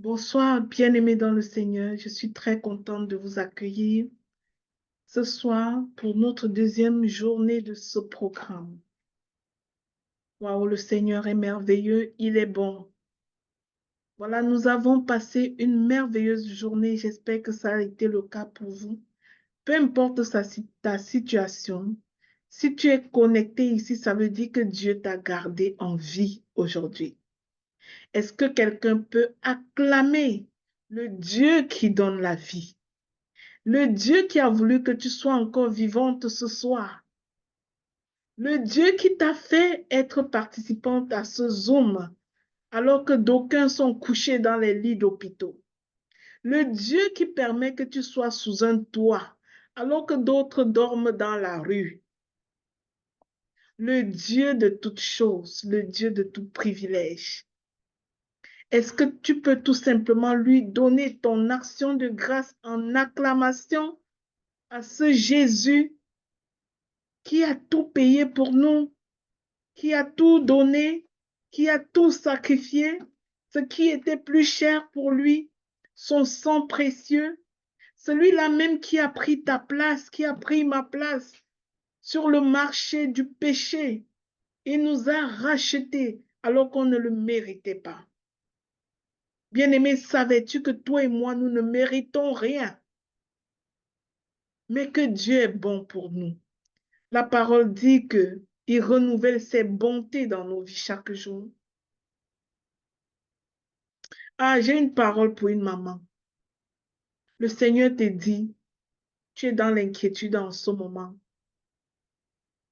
Bonsoir, bien-aimés dans le Seigneur. Je suis très contente de vous accueillir ce soir pour notre deuxième journée de ce programme. Waouh, le Seigneur est merveilleux, il est bon. Voilà, nous avons passé une merveilleuse journée. J'espère que ça a été le cas pour vous. Peu importe ta situation, si tu es connecté ici, ça veut dire que Dieu t'a gardé en vie aujourd'hui. Est-ce que quelqu'un peut acclamer le Dieu qui donne la vie? Le Dieu qui a voulu que tu sois encore vivante ce soir. Le Dieu qui t'a fait être participante à ce Zoom alors que d'aucuns sont couchés dans les lits d'hôpitaux. Le Dieu qui permet que tu sois sous un toit alors que d'autres dorment dans la rue. Le Dieu de toutes choses, le Dieu de tout privilège. Est-ce que tu peux tout simplement lui donner ton action de grâce en acclamation à ce Jésus qui a tout payé pour nous, qui a tout donné, qui a tout sacrifié, ce qui était plus cher pour lui, son sang précieux, celui-là même qui a pris ta place, qui a pris ma place sur le marché du péché. Il nous a rachetés alors qu'on ne le méritait pas. Bien-aimé, savais-tu que toi et moi, nous ne méritons rien, mais que Dieu est bon pour nous. La parole dit que il renouvelle ses bontés dans nos vies chaque jour. Ah, j'ai une parole pour une maman. Le Seigneur te dit, tu es dans l'inquiétude en ce moment,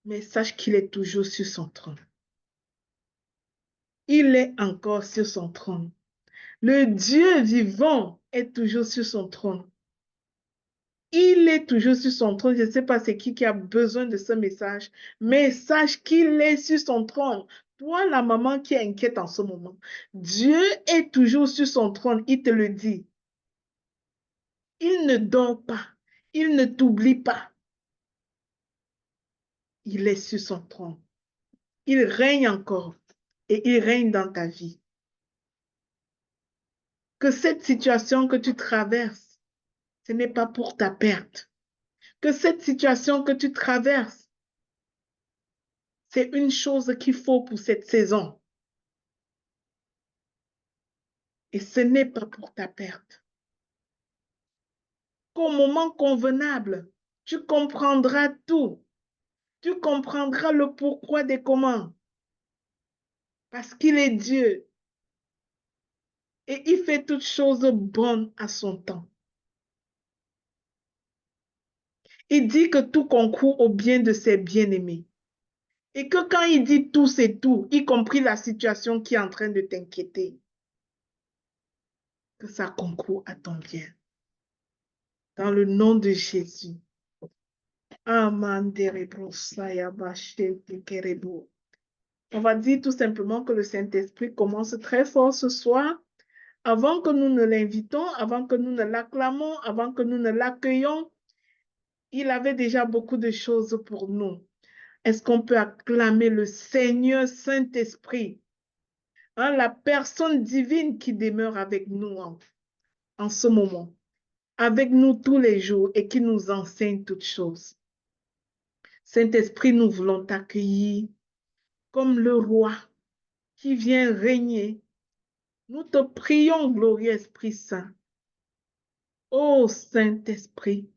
mais sache qu'il est toujours sur son trône. Il est encore sur son trône. Le Dieu vivant est toujours sur son trône. Il est toujours sur son trône. Je ne sais pas c'est qui a besoin de ce message, mais sache qu'il est sur son trône. Toi, la maman qui est inquiète en ce moment, Dieu est toujours sur son trône. Il te le dit. Il ne dort pas. Il ne t'oublie pas. Il est sur son trône. Il règne encore et il règne dans ta vie. Que cette situation que tu traverses, ce n'est pas pour ta perte. Que cette situation que tu traverses, c'est une chose qu'il faut pour cette saison. Et ce n'est pas pour ta perte. Qu'au moment convenable, tu comprendras tout. Tu comprendras le pourquoi des comment. Parce qu'il est Dieu. Et il fait toutes choses bonnes à son temps. Il dit que tout concourt au bien de ses bien-aimés. Et que quand il dit tout, c'est tout, y compris la situation qui est en train de t'inquiéter, que ça concourt à ton bien. Dans le nom de Jésus. Amen. On va dire tout simplement que le Saint-Esprit commence très fort ce soir. Avant que nous ne l'invitons, avant que nous ne l'acclamons, avant que nous ne l'accueillons, il avait déjà beaucoup de choses pour nous. Est-ce qu'on peut acclamer le Seigneur Saint-Esprit, hein, la personne divine qui demeure avec nous en ce moment, avec nous tous les jours et qui nous enseigne toutes choses. Saint-Esprit, nous voulons t'accueillir comme le roi qui vient régner. Nous te prions, glorieux Esprit Saint. Ô Saint-Esprit,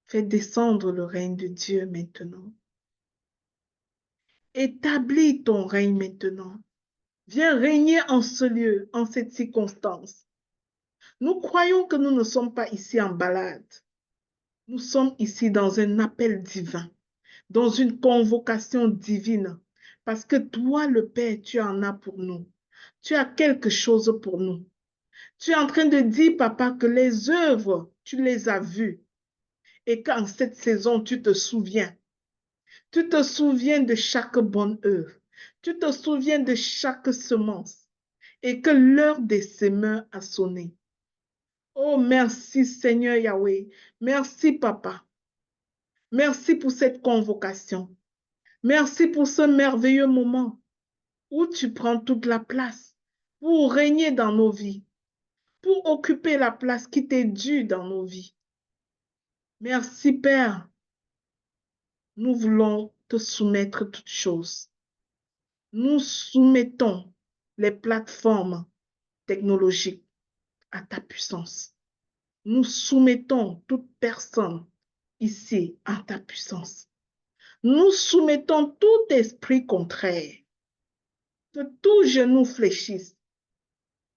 fais descendre le règne de Dieu maintenant. Établis ton règne maintenant. Viens régner en ce lieu, en cette circonstance. Nous croyons que nous ne sommes pas ici en balade. Nous sommes ici dans un appel divin, dans une convocation divine, parce que toi, le Père, tu en as pour nous. Tu as quelque chose pour nous. Tu es en train de dire, papa, que les œuvres, tu les as vues et qu'en cette saison, tu te souviens. Tu te souviens de chaque bonne œuvre. Tu te souviens de chaque semence et que l'heure des semeurs a sonné. Oh, merci Seigneur Yahweh. Merci Papa. Merci pour cette convocation. Merci pour ce merveilleux moment où tu prends toute la place. pour régner dans nos vies, pour occuper la place qui t'est due dans nos vies. Merci, Père. Nous voulons te soumettre toutes choses. Nous soumettons les plateformes technologiques à ta puissance. Nous soumettons toute personne ici à ta puissance. Nous soumettons tout esprit contraire, que tout genou fléchisse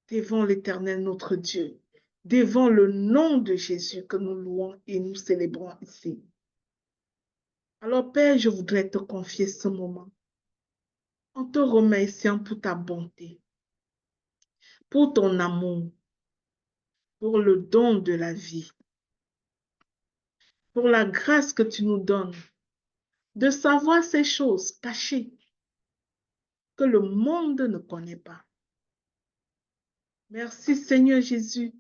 devant l'Éternel notre Dieu, devant le nom de Jésus que nous louons et nous célébrons ici. Alors Père, je voudrais te confier ce moment en te remerciant pour ta bonté, pour ton amour, pour le don de la vie, pour la grâce que tu nous donnes de savoir ces choses cachées que le monde ne connaît pas. Merci Seigneur Jésus.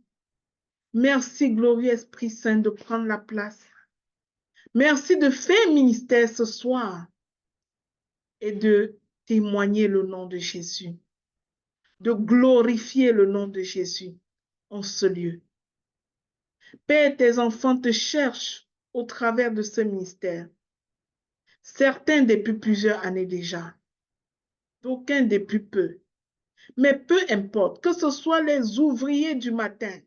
Merci glorieux Esprit Saint de prendre la place. Merci de faire ministère ce soir et de témoigner le nom de Jésus, de glorifier le nom de Jésus en ce lieu. Père, tes enfants te cherchent au travers de ce ministère. Certains depuis plusieurs années déjà, d'aucuns depuis peu. Mais peu importe, que ce soit les ouvriers du matin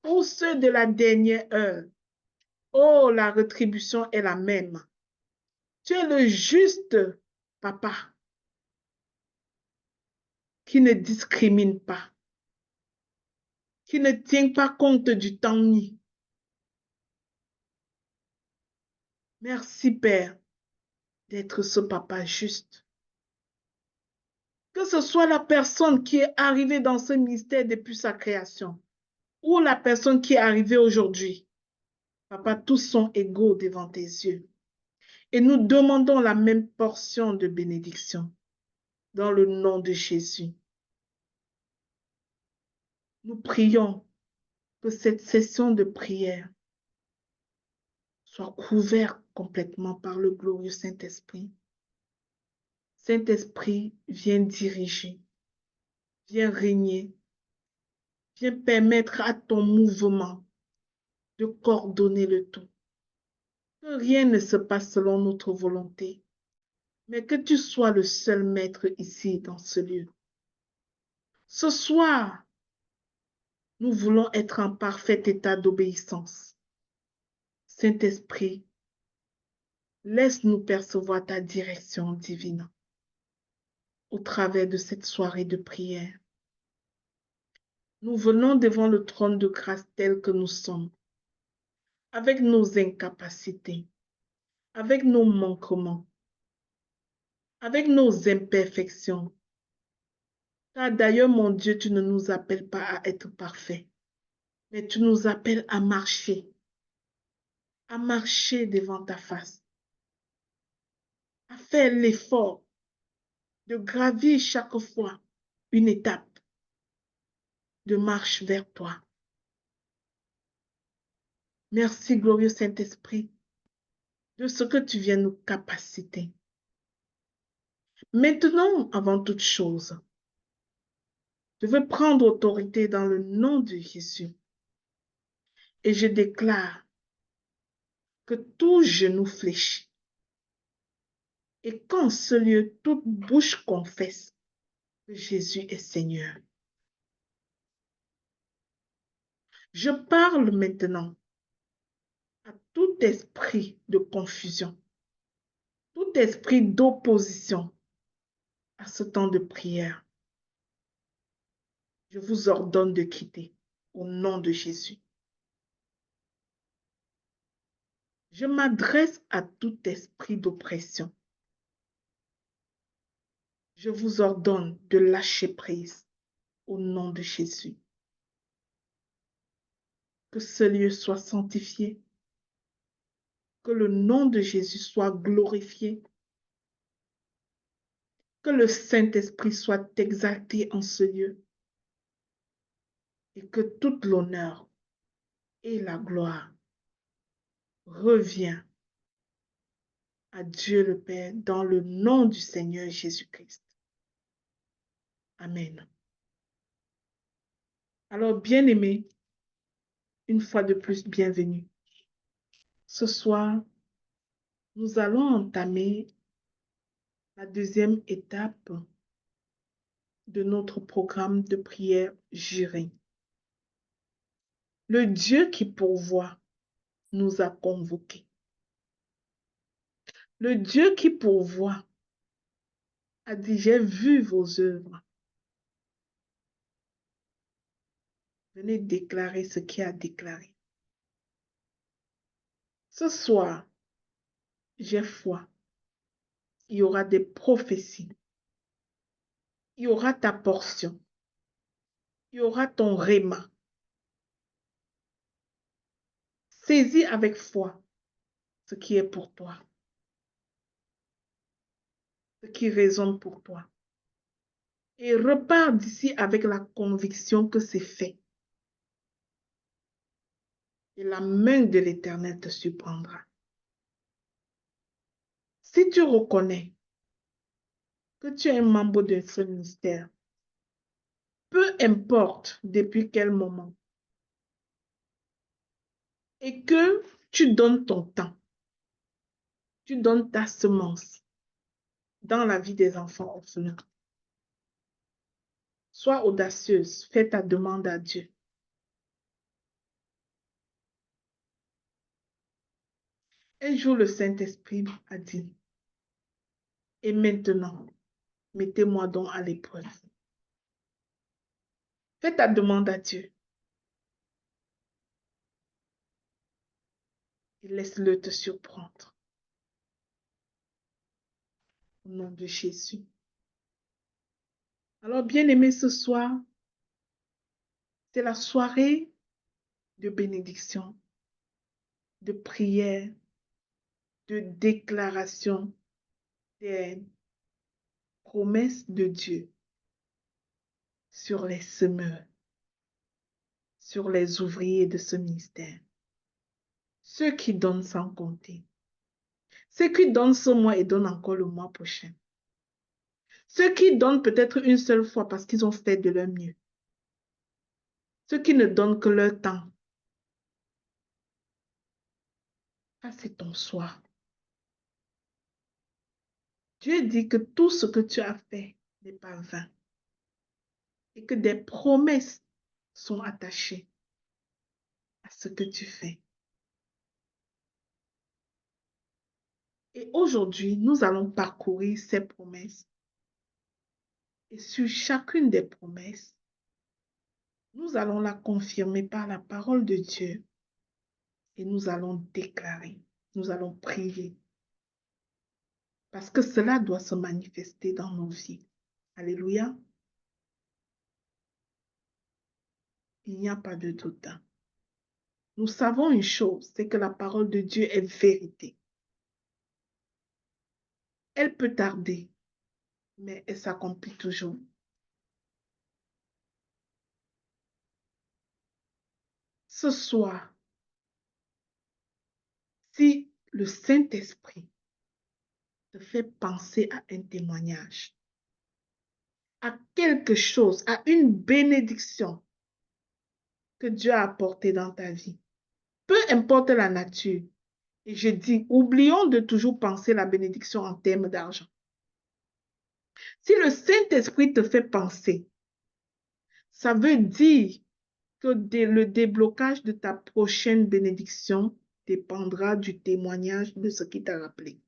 ou ceux de la dernière heure, oh, la rétribution est la même. Tu es le juste papa qui ne discrimine pas, qui ne tient pas compte du temps ni. Merci Père d'être ce papa juste. Que ce soit la personne qui est arrivée dans ce ministère depuis sa création ou la personne qui est arrivée aujourd'hui, papa, tous sont égaux devant tes yeux. Et nous demandons la même portion de bénédiction dans le nom de Jésus. Nous prions que cette session de prière soit couverte complètement par le glorieux Saint-Esprit. Saint-Esprit, viens diriger, viens régner, viens permettre à ton mouvement de coordonner le tout. Que rien ne se passe selon notre volonté, mais que tu sois le seul maître ici dans ce lieu. Ce soir, nous voulons être en parfait état d'obéissance. Saint-Esprit, laisse-nous percevoir ta direction divine au travers de cette soirée de prière. Nous venons devant le trône de grâce tel que nous sommes, avec nos incapacités, avec nos manquements, avec nos imperfections. Car d'ailleurs, mon Dieu, tu ne nous appelles pas à être parfaits, mais tu nous appelles à marcher devant ta face, à faire l'effort de gravir chaque fois une étape de marche vers toi. Merci, glorieux Saint-Esprit, de ce que tu viens nous capaciter. Maintenant, avant toute chose, je veux prendre autorité dans le nom de Jésus et je déclare que tout genou fléchit et qu'en ce lieu, toute bouche confesse que Jésus est Seigneur. Je parle maintenant à tout esprit de confusion, tout esprit d'opposition à ce temps de prière. Je vous ordonne de quitter au nom de Jésus. Je m'adresse à tout esprit d'oppression. Je vous ordonne de lâcher prise au nom de Jésus. Que ce lieu soit sanctifié, que le nom de Jésus soit glorifié, que le Saint-Esprit soit exalté en ce lieu et que toute l'honneur et la gloire revient à Dieu le Père dans le nom du Seigneur Jésus-Christ. Amen. Alors, bien-aimés, une fois de plus, bienvenue. Ce soir, nous allons entamer la deuxième étape de notre programme de prière jurée. Le Dieu qui pourvoit nous a convoqués. Le Dieu qui pourvoit a dit, j'ai vu vos œuvres. Venez déclarer ce qu'il a déclaré. Ce soir, j'ai foi. Il y aura des prophéties. Il y aura ta portion. Il y aura ton réma. Saisis avec foi ce qui est pour toi, ce qui résonne pour toi. Et repars d'ici avec la conviction que c'est fait. Et la main de l'Éternel te surprendra. Si tu reconnais que tu es un membre de ce ministère, peu importe depuis quel moment, et que tu donnes ton temps, tu donnes ta semence dans la vie des enfants orphelins, sois audacieuse, fais ta demande à Dieu. Un jour, le Saint-Esprit a dit, et maintenant, mettez-moi donc à l'épreuve. Fais ta demande à Dieu. Et laisse-le te surprendre. Au nom de Jésus. Alors, bien-aimés, ce soir, c'est la soirée de bénédiction, de prière, de déclaration des promesses de Dieu sur les semeurs, sur les ouvriers de ce ministère. Ceux qui donnent sans compter. Ceux qui donnent ce mois et donnent encore le mois prochain. Ceux qui donnent peut-être une seule fois parce qu'ils ont fait de leur mieux. Ceux qui ne donnent que leur temps. Ça, c'est ton soir. Dieu dit que tout ce que tu as fait n'est pas vain. Et que des promesses sont attachées à ce que tu fais. Et aujourd'hui, nous allons parcourir ces promesses. Et sur chacune des promesses, nous allons la confirmer par la parole de Dieu. Et nous allons déclarer, nous allons prier. Parce que cela doit se manifester dans nos vies. Alléluia. Il n'y a pas de doute. Nous savons une chose, c'est que la parole de Dieu est vérité. Elle peut tarder, mais elle s'accomplit toujours. Ce soir, si le Saint-Esprit te fait penser à un témoignage, à quelque chose, à une bénédiction que Dieu a apportée dans ta vie, peu importe la nature, et je dis, oublions de toujours penser la bénédiction en termes d'argent. Si le Saint-Esprit te fait penser, ça veut dire que le déblocage de ta prochaine bénédiction dépendra du témoignage de ce qui t'a rappelé.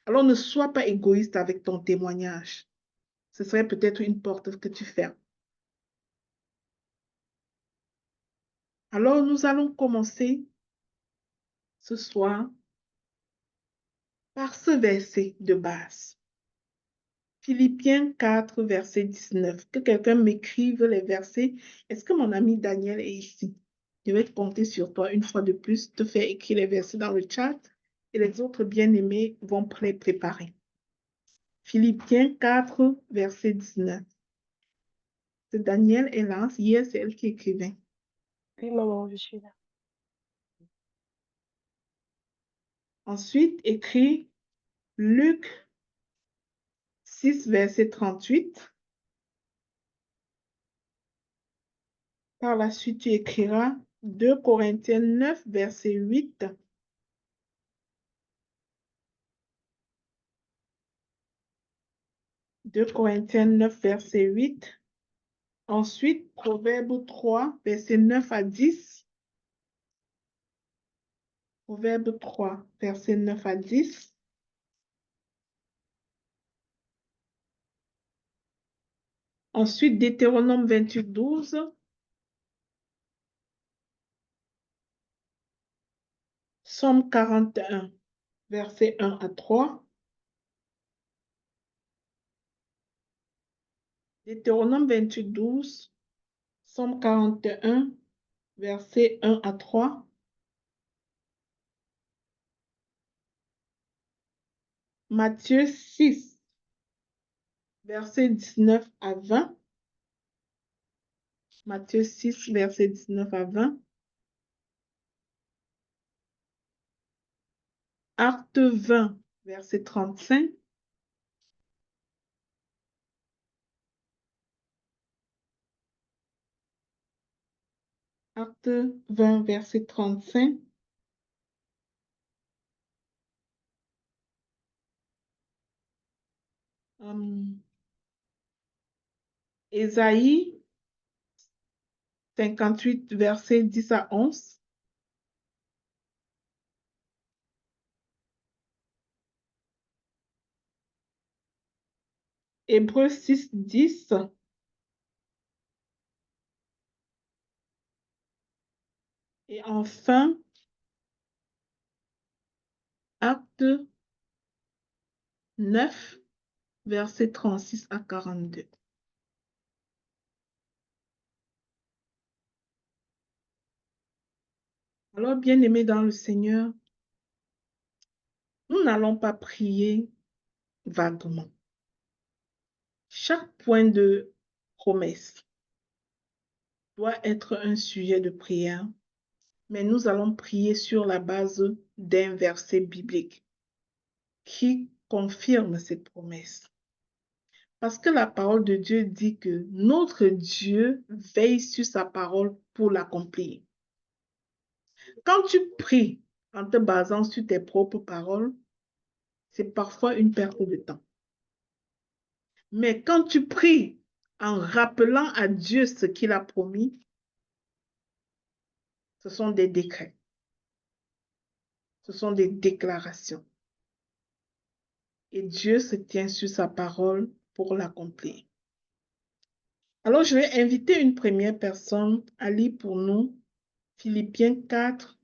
Alors ne sois pas égoïste avec ton témoignage. Ce serait peut-être une porte que tu fermes. Alors nous allons commencer ce soir par ce verset de base. Philippiens 4, verset 19. Que quelqu'un m'écrive les versets. Est-ce que mon ami Daniel est ici? Je vais compter sur toi une fois de plus, te faire écrire les versets dans le chat et les autres bien-aimés vont les préparer. Philippiens 4, verset 19. C'est Daniel est là. Hier, c'est elle qui écrivait. Oui, maman, je suis là. Ensuite, écrit Luc 6, verset 38. Par la suite, tu écriras 2 Corinthiens 9, verset 8. « 2 Corinthiens 9, verset 8. Ensuite, Proverbe 3, verset 9 à 10. Proverbe 3, verset 9 à 10. Ensuite, Deutéronome 28, 12. Somme 41, verset 1 à 3. Deutéronome 28, 12. Somme 41, verset 1 à 3. Matthieu 6, verset 19 à 20. Matthieu 6, verset 19 à 20. Acte 20, verset 35. Acte 20, verset 35. Ésaïe 58, verset 10 à 11. Hébreux 6, 10. Et enfin, Acte 9, verset 36 à 42. Alors, bien-aimés dans le Seigneur, nous n'allons pas prier vaguement. Chaque point de promesse doit être un sujet de prière, mais nous allons prier sur la base d'un verset biblique qui confirme cette promesse. Parce que la parole de Dieu dit que notre Dieu veille sur sa parole pour l'accomplir. Quand tu pries en te basant sur tes propres paroles, c'est parfois une perte de temps. Mais quand tu pries en rappelant à Dieu ce qu'il a promis, ce sont des décrets, ce sont des déclarations. Et Dieu se tient sur sa parole pour l'accomplir. Alors, je vais inviter une première personne à lire pour nous Philippiens 4,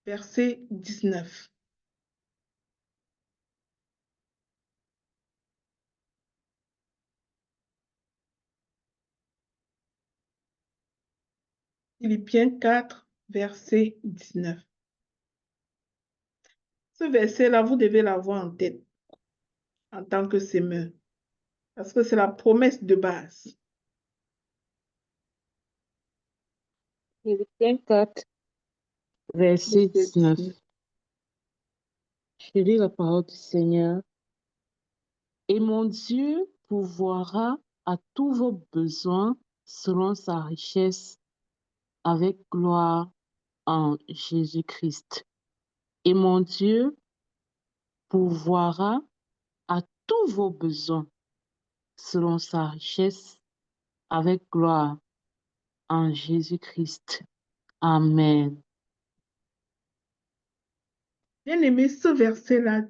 verset 19. Philippiens 4, verset 19. Ce verset-là, vous devez l'avoir en tête en tant que semeur, parce que c'est la promesse de base. Philippiens 4, verset 19. Je lis la parole du Seigneur. Et mon Dieu pourvoira à tous vos besoins selon sa richesse avec gloire en Jésus-Christ. Et mon Dieu pourvoira à tous vos besoins selon sa richesse avec gloire en Jésus-Christ. Amen. Bien-aimé, ce verset-là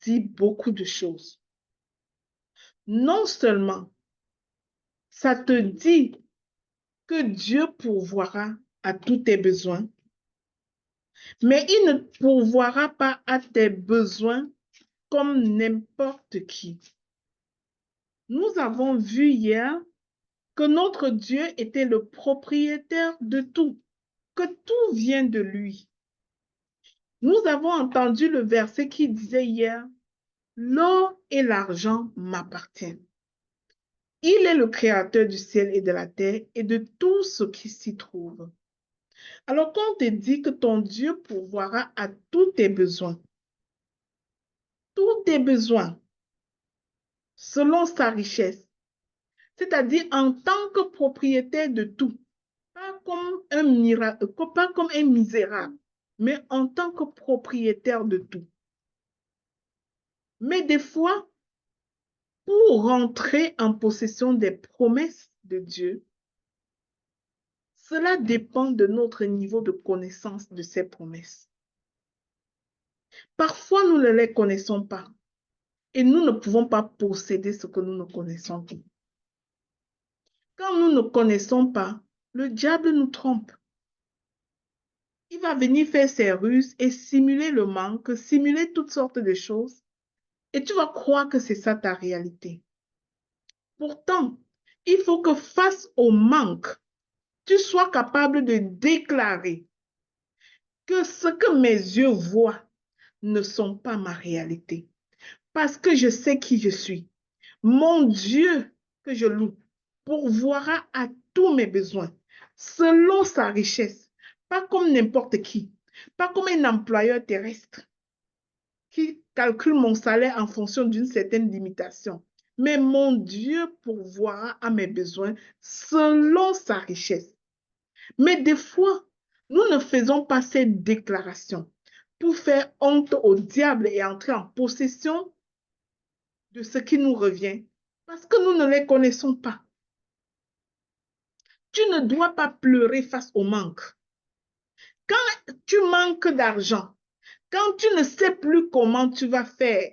dit beaucoup de choses. Non seulement ça te dit que Dieu pourvoira à tous tes besoins, mais il ne pourvoira pas à tes besoins comme n'importe qui. Nous avons vu hier que notre Dieu était le propriétaire de tout, que tout vient de lui. Nous avons entendu le verset qui disait hier, « L'or et l'argent m'appartiennent. » Il est le créateur du ciel et de la terre et de tout ce qui s'y trouve. Alors, quand on te dit que ton Dieu pourvoira à tous tes besoins, selon sa richesse, c'est-à-dire en tant que propriétaire de tout, pas comme pas comme un misérable, mais en tant que propriétaire de tout. Mais des fois, pour rentrer en possession des promesses de Dieu, cela dépend de notre niveau de connaissance de ces promesses. Parfois, nous ne les connaissons pas et nous ne pouvons pas posséder ce que nous ne connaissons pas. Quand nous ne connaissons pas, le diable nous trompe. Il va venir faire ses ruses et simuler le manque, simuler toutes sortes de choses. Et tu vas croire que c'est ça ta réalité. Pourtant, il faut que face au manque, tu sois capable de déclarer que ce que mes yeux voient ne sont pas ma réalité. Parce que je sais qui je suis. Mon Dieu que je loue pourvoira à tous mes besoins selon sa richesse, pas comme n'importe qui, pas comme un employeur terrestre qui calcule mon salaire en fonction d'une certaine limitation. Mais mon Dieu pourvoira à mes besoins selon sa richesse. Mais des fois, nous ne faisons pas cette déclaration pour faire honte au diable et entrer en possession de ce qui nous revient parce que nous ne les connaissons pas. Tu ne dois pas pleurer face au manque. Quand tu manques d'argent, quand tu ne sais plus comment tu vas faire,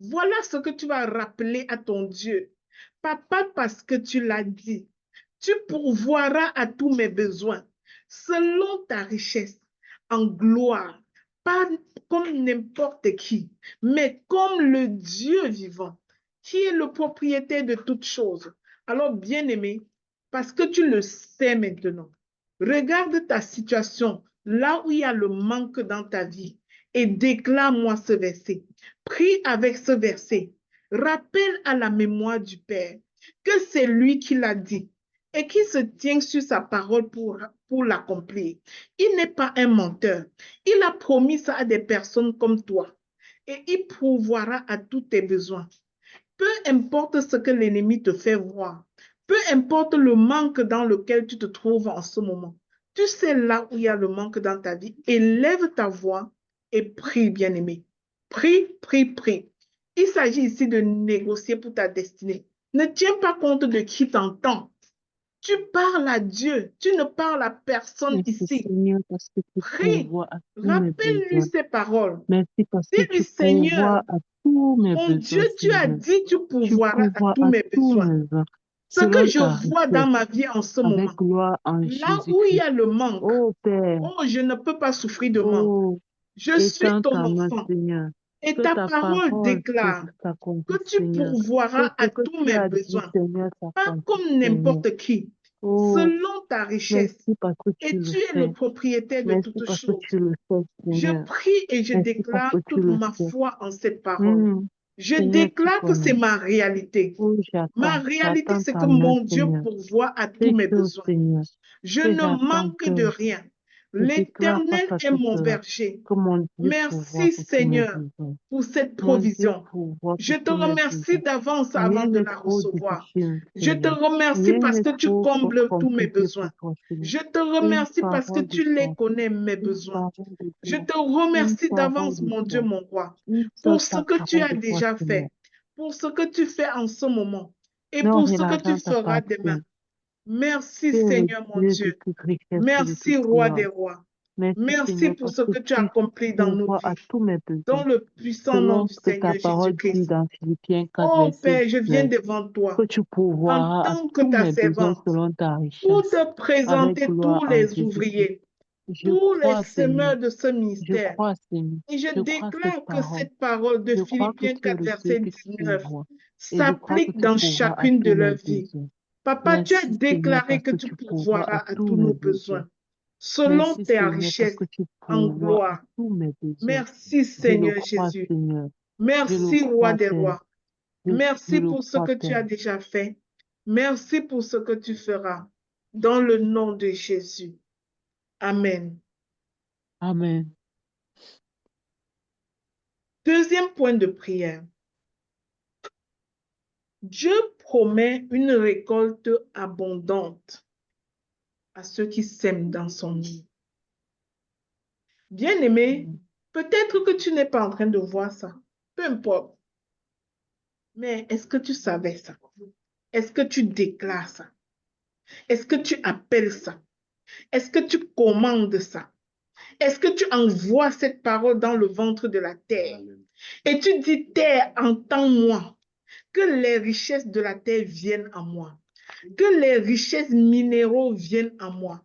voilà ce que tu vas rappeler à ton Dieu. Papa, parce que tu l'as dit, tu pourvoiras à tous mes besoins selon ta richesse en gloire, pas comme n'importe qui, mais comme le Dieu vivant, qui est le propriétaire de toutes choses. Alors, bien-aimé, parce que tu le sais maintenant, regarde ta situation, là où il y a le manque dans ta vie, et déclare-moi ce verset. Prie avec ce verset. Rappelle à la mémoire du Père que c'est lui qui l'a dit et qui se tient sur sa parole pour l'accomplir. Il n'est pas un menteur. Il a promis ça à des personnes comme toi et il pourvoira à tous tes besoins. Peu importe ce que l'ennemi te fait voir, peu importe le manque dans lequel tu te trouves en ce moment, tu sais là où il y a le manque dans ta vie, élève ta voix et prie, bien-aimé. Prie, prie, prie. Il s'agit ici de négocier pour ta destinée. Ne tiens pas compte de qui t'entend. Tu parles à Dieu, tu ne parles à personne Merci ici. Seigneur parce que tu Prie, pourvois à tous mes rappelle-lui besoins. ces paroles. Merci parce que Dis-lui, tu Seigneur, pourvois à tous mes mon Dieu, besoins, tu as Seigneur. dit, tu Tu pourvoiras à pourvois tous à mes tous besoins. mes besoins Ce que selon je ta vois dans richesse ma vie en ce avec moment, gloire en là où il y Jésus-Christ. a le manque, Oh Père, oh, je ne peux pas souffrir de manque. oh, Je suis étends ton ta main, enfant Seigneur. et Que ta ta parole parole déclare que s'accomplisse, tu Seigneur. Que pourvoiras ce à que tous tu mes as dit, besoins, Seigneur, pas s'accomplisse, comme Seigneur. n'importe qui, Oh, selon ta richesse. merci parce que tu Et le tu es le fais. propriétaire de Merci toutes parce que choses. tu le fais, Je Seigneur. prie et je Merci parce déclare que tu toute le ma fais. foi en cette parole. Je Seigneur, tu déclare que c'est connais. ma réalité. Oh, Ma j'attends. réalité, J'attends c'est ta que main, mon Dieu Seigneur. pourvoit à tous Fais mes chose, besoins. Seigneur. Je Que ne j'attends manque de que rien. je déclare face L'Éternel à est tout mon cela berger. que mon Dieu pourvoit Merci pour tous mes Seigneur besoins. pour cette Mon Dieu provision. pourvoit Je pour te tous mes remercie besoins. d'avance Rien avant de n'est la trop recevoir. difficile, Je te Seigneur. remercie Rien parce n'est que tu trop combles tous mes compliqué pour besoins. toi, Seigneur. Je te Une remercie parce que parole de tu les toi, connais, mes une besoins. parole de Je toi, te une remercie parole d'avance, de mon Dieu, toi, mon roi, une seule pour ce ta que tu parole as de toi, déjà Seigneur. fait, pour ce que tu fais en ce moment et L'or pour et ce que tu l'argent feras demain. t'appartiennent. Merci, Tu es le Seigneur, mon Dieu de Dieu. toute richesse et de Merci, toute roi gloire. des rois. Merci Merci Seigneur pour parce ce que que tu tu accomplis dans nos pourvois à vies. tous mes Dans besoins. le puissant nom Selon du ce que ta Seigneur parole dit Jésus-Christ. dans Philippiens 4, Oh verset Père, je viens 19, devant que toi tu en pourvoiras à tant que tous ta mes besoins servante selon ta pour richesse, te avec présenter gloire tous en les Jésus-Christ. ouvriers, Je tous les crois, Seigneur. semeurs de ce Je ministère. crois, Seigneur. Et je Je crois cette déclare que parole. cette parole de Je crois que Philippiens tu es 4, le Dieu verset que tu 19 pourvois. Et je crois que s'applique tu dans pourvois à chacune de tous mes leurs vies. besoins. Papa, tu as Merci, Seigneur, déclaré parce que que tu tu pourvois à pourvoiras à tous tous mes nos besoins. besoins, selon Merci, ta Seigneur, parce richesse que tu en pourvois à gloire. tous mes besoins. Merci, Je le Seigneur crois, Jésus. Seigneur. Je le Merci, roi crois, des Père. rois. Je Merci le pour ce crois, que tu Père. as déjà fait. Merci pour ce que tu feras. Dans le nom de Jésus. Amen. Amen. Deuxième point de prière. Dieu promet une récolte abondante. à ceux qui sèment dans son nom. Bien-aimé, peut-être que tu n'es pas en train de voir ça. Peu importe. Mais est-ce que tu savais ça? Est-ce que tu déclares ça? Est-ce que tu appelles ça? Est-ce que tu commandes ça? Est-ce que tu envoies cette parole dans le ventre de la terre? Et tu dis, terre, entends-moi. Que les richesses de la terre viennent à moi. Que les richesses minéraux viennent à moi.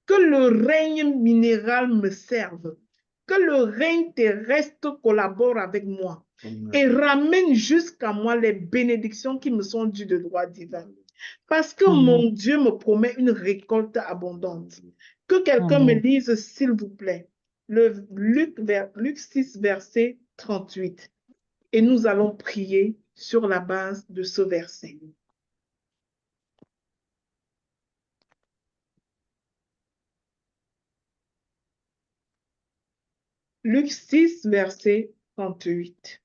Que le règne minéral me serve. Que le règne terrestre collabore avec moi. Et ramène jusqu'à moi les bénédictions qui me sont dues de droit divin. Parce que mon Dieu me promet une récolte abondante. Que quelqu'un me lise, s'il vous plaît, le Luc 6, verset 38. Et nous allons prier sur la base de ce verset. Luc 6, verset 38.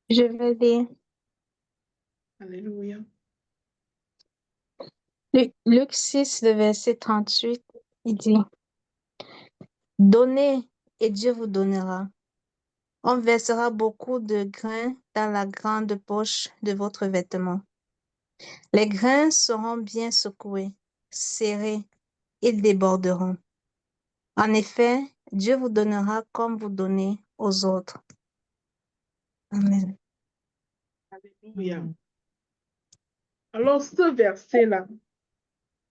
Je vais lire. Alléluia. Luc 6, le verset 38, il dit, « Donnez et Dieu vous donnera. On versera beaucoup de grains dans la grande poche de votre vêtement. Les grains seront bien secoués, serrés, ils déborderont. En effet, Dieu vous donnera comme vous donnez aux autres. » Amen. Alléluia. Alors, ce verset-là,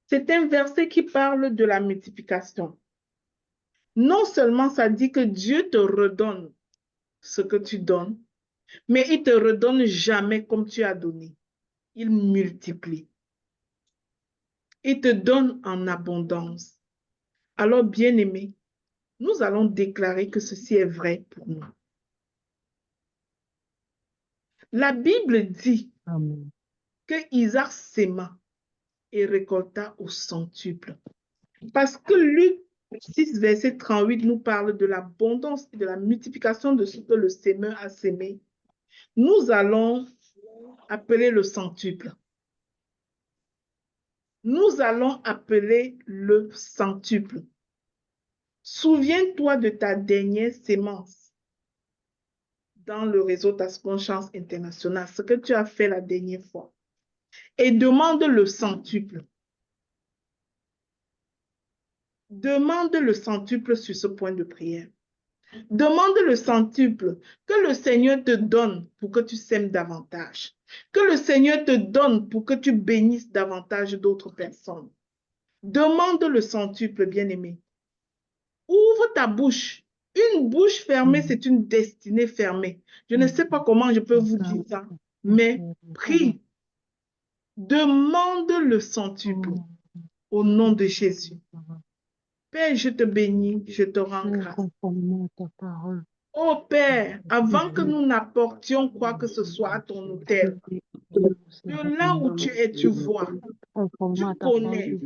c'est un verset qui parle de la multiplication. Non seulement ça dit que Dieu te redonne ce que tu donnes, mais il te redonne jamais comme tu as donné. Il multiplie. Il te donne en abondance. Alors, bien-aimés, nous allons déclarer que ceci est vrai pour nous. La Bible dit que Isaac sema et récolta au centuple. Parce que Luc 6, verset 38 nous parle de l'abondance et de la multiplication de ce que le semeur a sémé. Nous allons appeler le centuple. Nous allons appeler le centuple. Souviens-toi de ta dernière sémence dans le réseau Tascon Chance International, ce que tu as fait la dernière fois. Et demande le centuple. Demande le centuple sur ce point de prière. Demande le centuple que le Seigneur te donne pour que tu sèmes davantage. Que le Seigneur te donne pour que tu bénisses davantage d'autres personnes. Demande le centuple, bien-aimé. Ouvre ta bouche. Une bouche fermée, c'est une destinée fermée. Je ne sais pas comment je peux vous dire ça, mais prie. Demande le centuple au nom de Jésus. Père, je te bénis, je te rends grâce. Oh Père, avant que nous n'apportions quoi que ce soit à ton autel, de là où tu es, tu vois, tu connais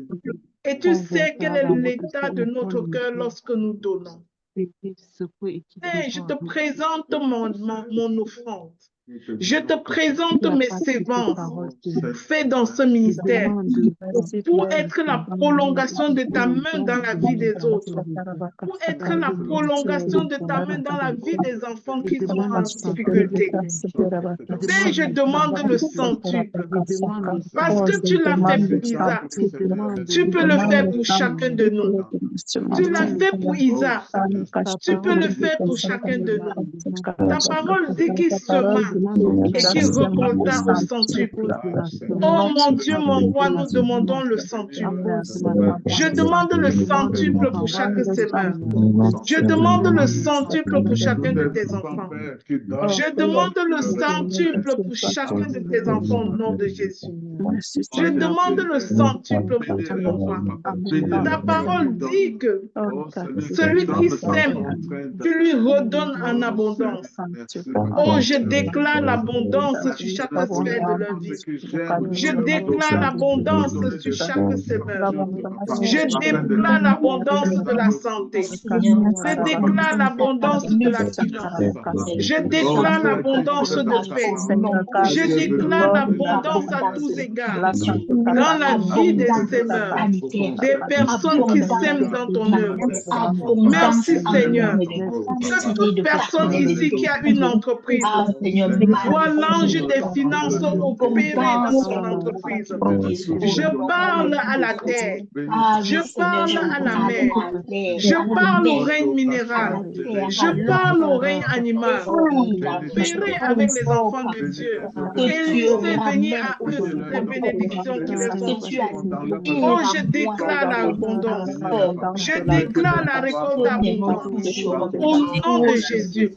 et tu sais quel est l'état de notre cœur lorsque nous donnons. Père, je te présente mon offrande. Je te présente mes sévances faites dans ce ministère pour être la prolongation de ta main dans la vie des autres, pour être la prolongation de ta main dans la vie des enfants qui sont en difficulté. Père, je demande le centuple, parce que tu l'as fait pour Isaac, tu peux le faire pour chacun de nous. Tu l'as fait pour Isaac, tu peux le faire pour chacun de nous. Ta parole dit qu'il sema et qu'il récolta au centuple. Oh mon Dieu, mon roi, nous demandons le centuple. Je demande le centuple pour chaque semeur. Je demande le centuple pour chacun de tes enfants. Je demande le centuple pour chacun de tes enfants au nom de Jésus. Je demande le centuple pour Dieu, mon roi. Ta parole dit que celui qui sème, tu lui redonnes en abondance. Oh, je déclare déclare l'abondance sur chaque sphère de leur vie. Je déclare l'abondance sur chaque semeur. Je déclare l'abondance de la santé. Je déclare l'abondance de la finance. Je déclare l'abondance de paix. Je déclare l'abondance à tous égards dans la vie des semeurs, des personnes qui s'aiment dans ton œuvre. Merci Seigneur. Que toute personne ici qui a une entreprise voit l'ange des finances opérer dans son entreprise. Je parle à la terre. Je parle à la mer. Je parle au règne minéral. Je parle au règne animal. Opérez avec les enfants de Dieu et laissez venir à eux toutes les bénédictions qui leur sont dues. Oh, je déclare l'abondance. Je déclare la récolte abondante. Au nom de Jésus,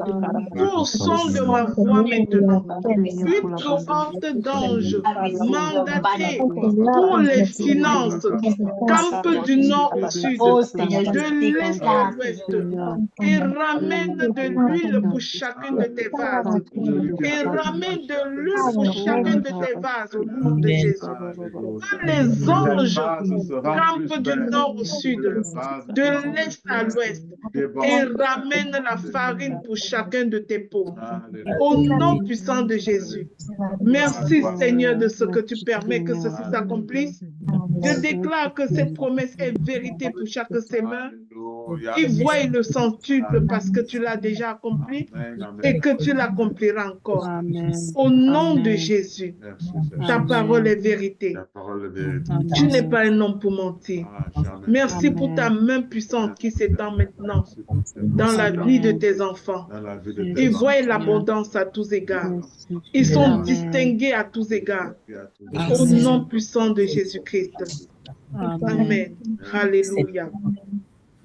tout son de ma voix maintenant, une cohorte d'anges mandatés pour les finances, campe du nord au sud, de l'est à l'ouest, et ramène de l'huile pour chacune de tes vases, et ramène de l'huile pour chacun de tes vases au nom de Jésus. Que les anges campent du nord au sud, de l'est à l'ouest, et ramène la farine pour chacun de tes pots. Au nom puissant de Jésus. Merci Seigneur de ce que tu permets que ceci s'accomplisse. Je déclare que cette promesse est vérité pour chaque semeur. Qui voit le centuple parce que tu l'as déjà accompli et que tu l'accompliras encore. Au nom de Jésus, ta parole est vérité. Tu n'es pas un homme pour mentir. Merci pour ta main puissante qui s'étend maintenant dans la vie de tes enfants. Ils voient l'abondance à tous égards. Ils sont distingués à tous égards. Au nom puissant de Jésus-Christ. Amen. Alléluia.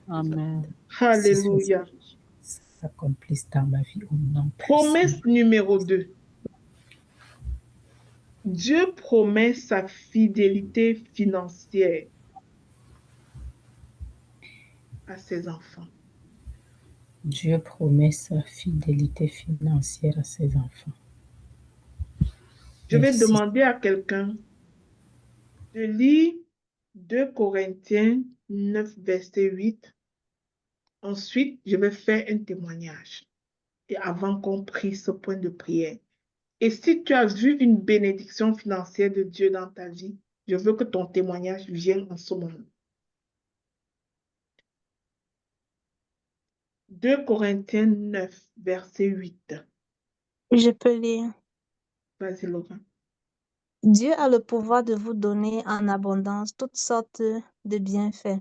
Amen. Alléluia. S'accomplisse dans ma vie au nom. Promesse numéro 2. Dieu promet sa fidélité financière à ses enfants. Dieu promet sa fidélité financière à ses enfants. Je vais demander à quelqu'un de lire 2 Corinthiens 9, verset 8. Ensuite, je vais faire un témoignage. Et avant qu'on prie ce point de prière. Et si tu as vu une bénédiction financière de Dieu dans ta vie, je veux que ton témoignage vienne en ce moment. 2 Corinthiens 9, verset 8. Je peux lire. Vas-y, Laura. Dieu a le pouvoir de vous donner en abondance toutes sortes de bienfaits.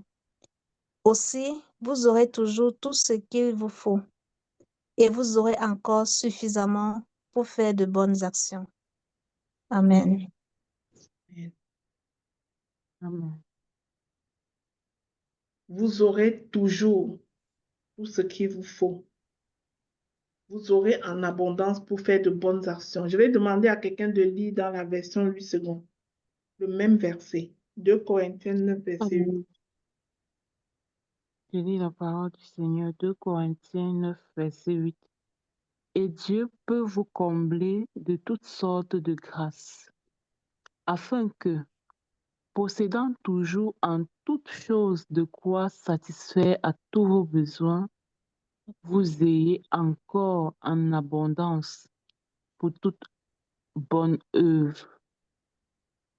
Aussi, vous aurez toujours tout ce qu'il vous faut et vous aurez encore suffisamment pour faire de bonnes actions. Amen. Amen. Vous aurez toujours tout ce qu'il vous faut. Vous aurez en abondance pour faire de bonnes actions. Je vais demander à quelqu'un de lire dans la version 8 secondes le même verset. 2 Corinthiens 9, verset 8. Je lis la parole du Seigneur, 2 Corinthiens 9, verset 8. Et Dieu peut vous combler de toutes sortes de grâces, afin que, possédant toujours en toutes choses de quoi satisfaire à tous vos besoins, vous ayez encore en abondance pour toute bonne œuvre.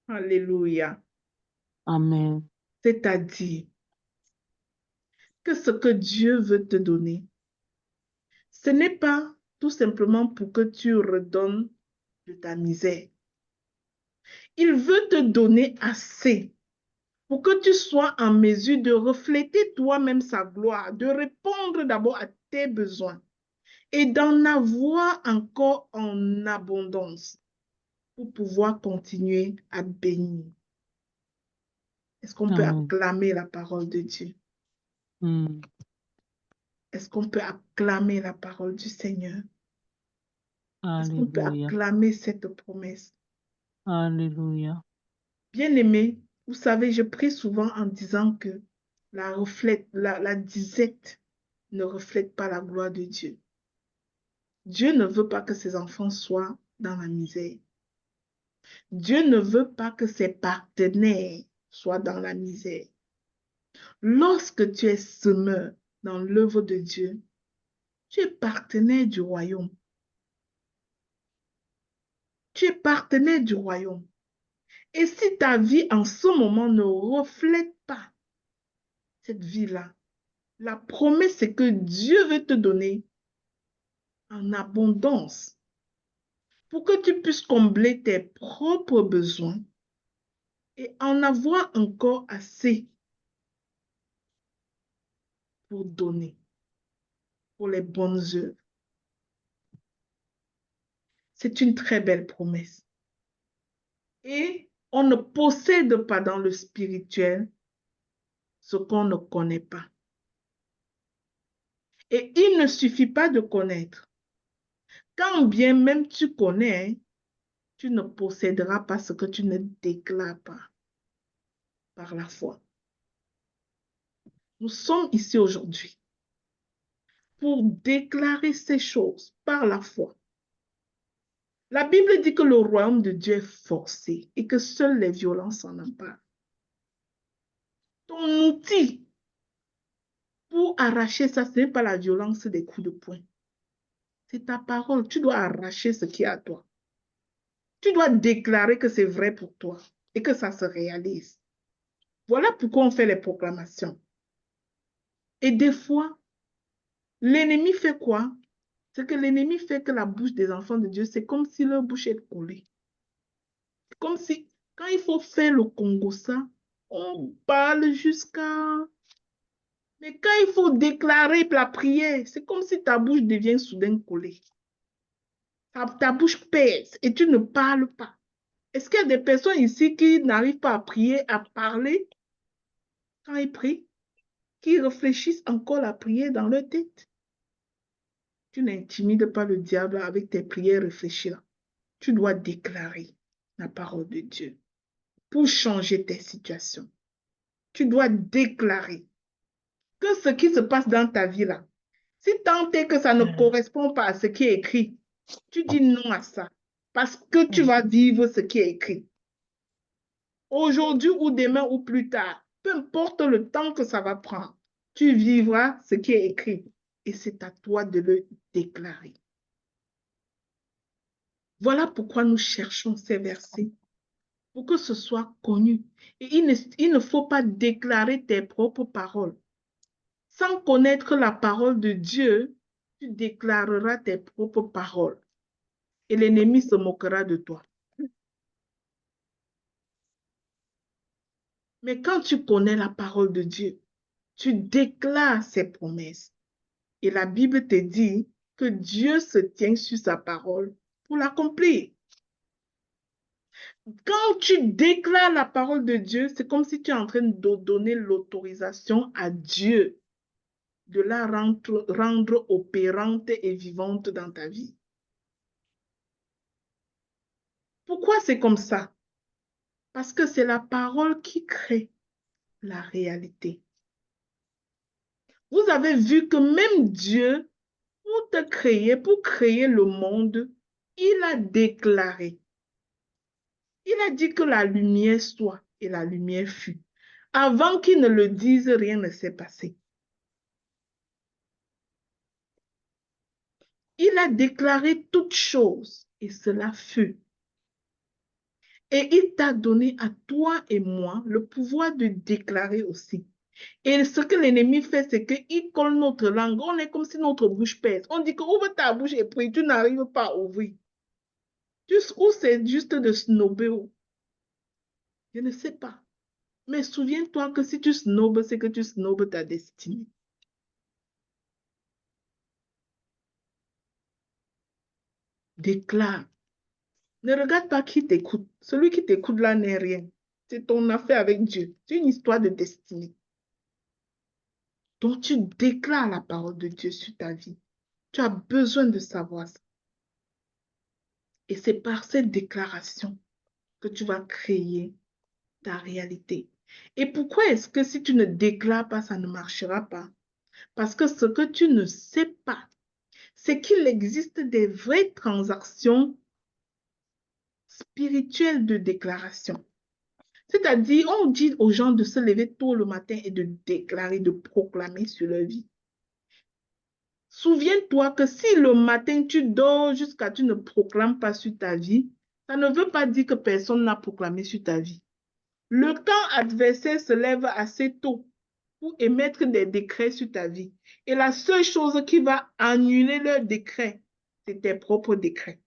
Alléluia. Amen. C'est-à-dire que ce que Dieu veut te donner, ce n'est pas tout simplement pour que tu redonnes de ta misère. Il veut te donner assez pour que tu sois en mesure de refléter toi-même sa gloire, de répondre d'abord à tes besoins et d'en avoir encore en abondance pour pouvoir continuer à bénir. Est-ce qu'on peut acclamer la parole de Dieu? Est-ce qu'on peut acclamer la parole du Seigneur? Est-ce qu'on peut acclamer cette promesse? Alléluia. Bien-aimé, vous savez, je prie souvent en disant que la disette ne reflète pas la gloire de Dieu. Dieu ne veut pas que ses enfants soient dans la misère. Dieu ne veut pas que ses partenaires soient dans la misère. Lorsque tu es semeur dans l'œuvre de Dieu, tu es partenaire du royaume. Tu es partenaire du royaume. Et si ta vie en ce moment ne reflète pas cette vie-là, la promesse c'est que Dieu veut te donner en abondance pour que tu puisses combler tes propres besoins et en avoir encore assez pour donner, pour les bonnes œuvres. C'est une très belle promesse. Et on ne possède pas dans le spirituel ce qu'on ne connaît pas. Et il ne suffit pas de connaître. Quand bien même tu connais, tu ne posséderas pas ce que tu ne déclares pas par la foi. Nous sommes ici aujourd'hui pour déclarer ces choses par la foi. La Bible dit que le royaume de Dieu est forcé et que seules les violences s'en emparent. Ton outil pour arracher ça, ce n'est pas la violence des coups de poing. C'est ta parole. Tu dois arracher ce qui est à toi. Tu dois déclarer que c'est vrai pour toi et que ça se réalise. Voilà pourquoi on fait les proclamations. Et des fois, l'ennemi fait quoi? C'est que l'ennemi fait que la bouche des enfants de Dieu, c'est comme si leur bouche est collée. Comme si, quand il faut faire le Congo, ça, on parle jusqu'à... Mais quand il faut déclarer la prière, c'est comme si ta bouche devient soudain collée. Ta bouche pèse et tu ne parles pas. Est-ce qu'il y a des personnes ici qui n'arrivent pas à prier, à parler quand ils prient, qui réfléchissent encore la prière dans leur tête? Tu n'intimides pas le diable avec tes prières réfléchies là. Tu dois déclarer la parole de Dieu pour changer tes situations. Tu dois déclarer que ce qui se passe dans ta vie là, si tant est que ça ne correspond pas à ce qui est écrit, tu dis non à ça parce que tu vas vivre ce qui est écrit. Aujourd'hui ou demain ou plus tard, peu importe le temps que ça va prendre, tu vivras ce qui est écrit et c'est à toi de le déclarer. Voilà pourquoi nous cherchons ces versets, pour que ce soit connu. Et il ne faut pas déclarer tes propres paroles. Sans connaître la parole de Dieu, tu déclareras tes propres paroles et l'ennemi se moquera de toi. Mais quand tu connais la parole de Dieu, tu déclares ses promesses. Et la Bible te dit que Dieu se tient sur sa parole pour l'accomplir. Quand tu déclares la parole de Dieu, c'est comme si tu es en train de donner l'autorisation à Dieu de la rendre opérante et vivante dans ta vie. Pourquoi c'est comme ça? Parce que c'est la parole qui crée la réalité. Vous avez vu que même Dieu, pour créer le monde, il a déclaré. Il a dit que la lumière soit et la lumière fut. Avant qu'il ne le dise, rien ne s'est passé. Il a déclaré toutes choses et cela fut. Et il t'a donné à toi et moi le pouvoir de déclarer aussi. Et ce que l'ennemi fait, c'est qu'il colle notre langue. On est comme si notre bouche pèse. On dit que ouvre ta bouche et prie, tu n'arrives pas à ouvrir. Ou c'est juste de snobber. Je ne sais pas. Mais souviens-toi que si tu snobes, c'est que tu snobes ta destinée. Déclare. Ne regarde pas qui t'écoute. Celui qui t'écoute là n'est rien. C'est ton affaire avec Dieu. C'est une histoire de destinée. Donc tu déclares la parole de Dieu sur ta vie. Tu as besoin de savoir ça. Et c'est par cette déclaration que tu vas créer ta réalité. Et pourquoi est-ce que si tu ne déclares pas, ça ne marchera pas? Parce que ce que tu ne sais pas, c'est qu'il existe des vraies transactions spirituelles de déclaration. C'est-à-dire, on dit aux gens de se lever tôt le matin et de déclarer, de proclamer sur leur vie. Souviens-toi que si le matin tu dors jusqu'à tu ne proclames pas sur ta vie, ça ne veut pas dire que personne n'a proclamé sur ta vie. Le camp adversaire se lève assez tôt pour émettre des décrets sur ta vie. Et la seule chose qui va annuler leurs décrets, c'est tes propres décrets.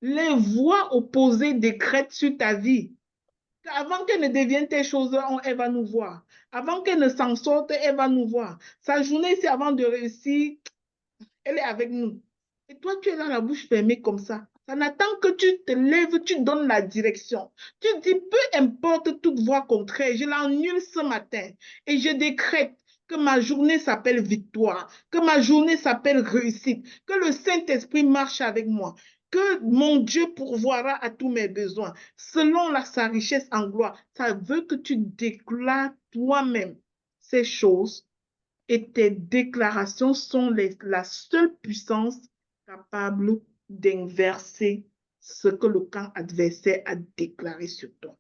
Les voix opposées décrètent sur ta vie. Avant qu'elle ne devienne telle chose, elle va nous voir. Avant qu'elle ne s'en sorte, elle va nous voir. Sa journée, c'est avant de réussir, elle est avec nous. Et toi, tu es là, la bouche fermée comme ça. Ça n'attend que tu te lèves, tu donnes la direction. Tu dis, peu importe toute voix contraire, je l'annule ce matin. Et je décrète que ma journée s'appelle victoire, que ma journée s'appelle réussite, que le Saint-Esprit marche avec moi, que mon Dieu pourvoira à tous mes besoins, selon sa richesse en gloire. Ça veut que tu déclares toi-même ces choses et tes déclarations sont la seule puissance capable d'inverser ce que le camp adversaire a déclaré sur toi.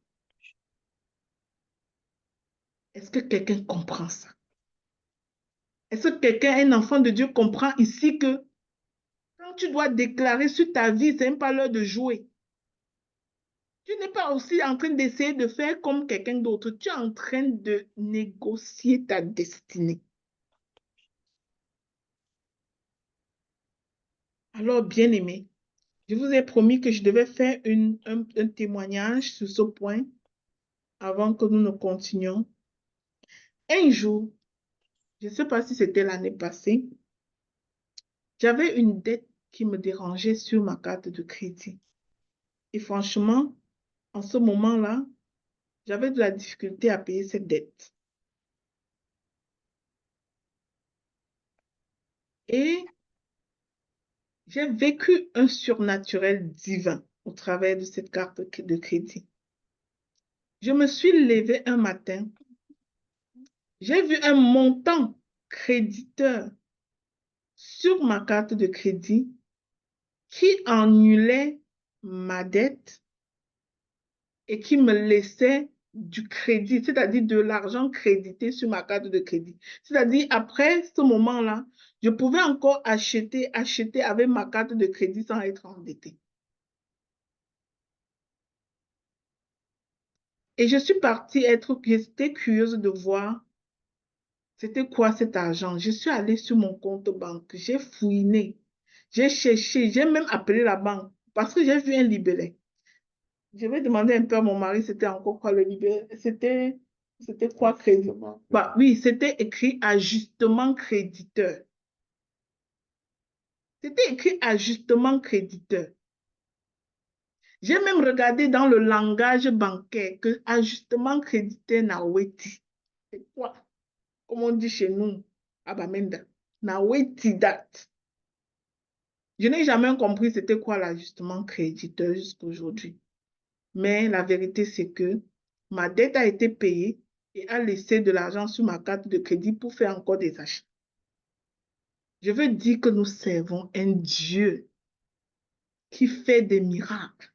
Est-ce que quelqu'un comprend ça? Est-ce que quelqu'un, un enfant de Dieu, comprend ici que quand tu dois déclarer sur ta vie, ce n'est pas l'heure de jouer. Tu n'es pas aussi en train d'essayer de faire comme quelqu'un d'autre. Tu es en train de négocier ta destinée. Alors, bien-aimés, je vous ai promis que je devais faire un témoignage sur ce point avant que nous ne continuions. Un jour, je ne sais pas si c'était l'année passée, j'avais une dette qui me dérangeait sur ma carte de crédit. Et franchement, en ce moment-là, j'avais de la difficulté à payer cette dette. Et j'ai vécu un surnaturel divin au travers de cette carte de crédit. Je me suis levée un matin, j'ai vu un montant créditeur sur ma carte de crédit qui annulait ma dette et qui me laissait du crédit, c'est-à-dire de l'argent crédité sur ma carte de crédit. C'est-à-dire, après ce moment-là, je pouvais encore acheter avec ma carte de crédit sans être endettée. Et je suis partie j'étais curieuse de voir c'était quoi cet argent. Je suis allée sur mon compte banque, j'ai fouiné, j'ai cherché, j'ai même appelé la banque parce que j'ai vu un libellé. Je vais demander un peu à mon mari, c'était encore quoi le libellé? C'était quoi crédit? Bah, oui, c'était écrit ajustement créditeur. C'était écrit ajustement créditeur. J'ai même regardé dans le langage bancaire que ajustement créditeur Naweti. C'est quoi? Comme on dit chez nous, à Bamenda. Naweti date. Je n'ai jamais compris c'était quoi l'ajustement créditeur jusqu'à aujourd'hui. Mais la vérité, c'est que ma dette a été payée et a laissé de l'argent sur ma carte de crédit pour faire encore des achats. Je veux dire que nous servons un Dieu qui fait des miracles.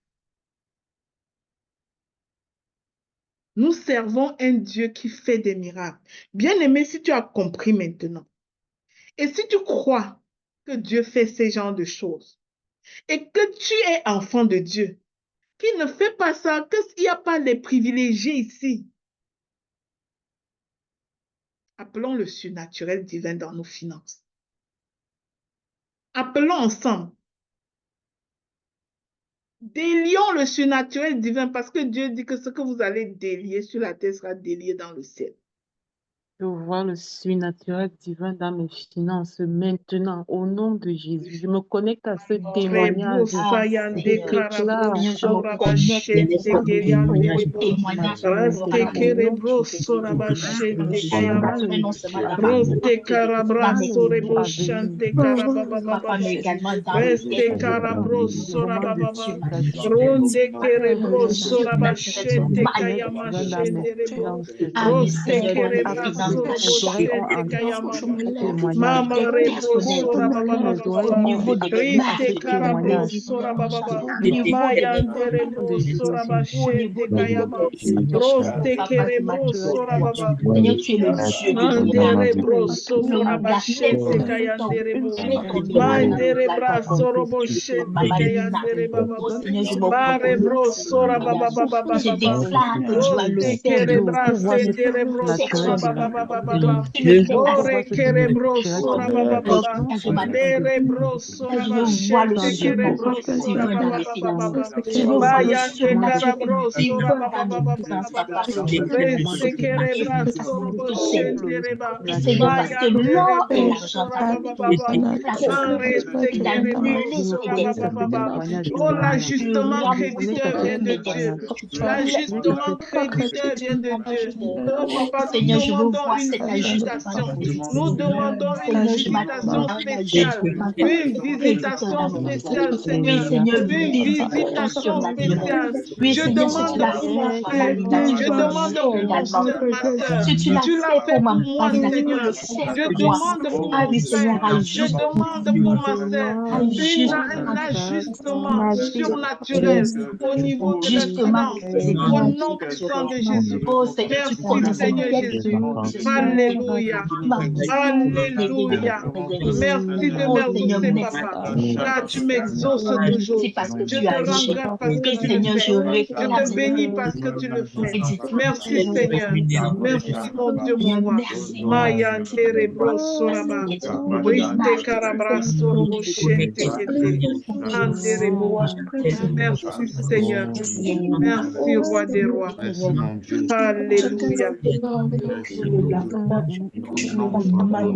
Nous servons un Dieu qui fait des miracles. Bien-aimé, si tu as compris maintenant, et si tu crois que Dieu fait ce genre de choses, et que tu es enfant de Dieu, qui ne fait pas ça, qu'il n'y a pas les privilégiés ici. Appelons le surnaturel divin dans nos finances. Appelons ensemble. Délions le surnaturel divin parce que Dieu dit que ce que vous allez délier sur la terre sera délié dans le ciel. Je vois le surnaturel divin dans mes finances maintenant, au nom de Jésus. Je me connecte à ce témoignage. Je déclare mes oreilles ont entendu ce témoignage. Mama Rebro Sora Baba Mes Baba oreilles Baba. m'ont écouté à ce Rite Karabro témoignage. Sora Baba Baba. Depuis Mayande le nom Rebro de Sora Jésus. Bachete Kayama. Seigneur, Broste Kerebro tu es Sora Baba. Seigneur, tu es le Dieu de Andere tu bro m'as sokora bashete kayandere bo. Mandere bra sorobo shete kayandere baba baba. Bare bro sora baba baba baba baba. Roste kere Dieu bra pour voir ce sendere bro sora naturel. baba baba baba. Pour voir Ore ce kere bro surnaturel sora baba au baba. nom de Jésus. Lere bro sora Sans bashete Dieu kere pour bro sora baba baba son baba. Bayande kara bro sora baba baba Seigneur, baba baba. pour le renouvellement de Reste tes kere grâces, bra sorobo pour le shendere ba. surnaturel. Mayandere bro sora baba baba. Reste kere bro Je sora reconnais baba ce baba. témoignage, Oh, Seigneur. l'ajustement Je reconnais qu'à créditeur ce vient de Dieu. témoignage, rien ne L'ajustement s'est créditeur vient de Dieu. Oh papa, nous demandons une visitation. Nous demandons une visitation spéciale. Une visitation spéciale, Seigneur. Une visitation spéciale. Je demande pour mon frère. Je demande pour ma soeur. Tu l'as fait pour moi, Seigneur. Je demande pour mon frère. Je demande pour ma sœur. Un ajustement surnaturel au niveau de leurs finances. Au nom puissant de Jésus. Merci Seigneur Jésus. Alléluia. Alléluia. Merci de m'exaucer, papa. Car tu m'exauces toujours. Je te rends grâce parce que tu le fais. Je te bénis parce que tu le fais. Merci Seigneur. Merci mon Dieu, mon roi. Maya Nderebro Soraba. Rite Karabra Sorobo Shente Kete. Anderebo. Merci Seigneur. Merci Roi des Rois. Merci mon Dieu. Alléluia. Mon Dieu Père.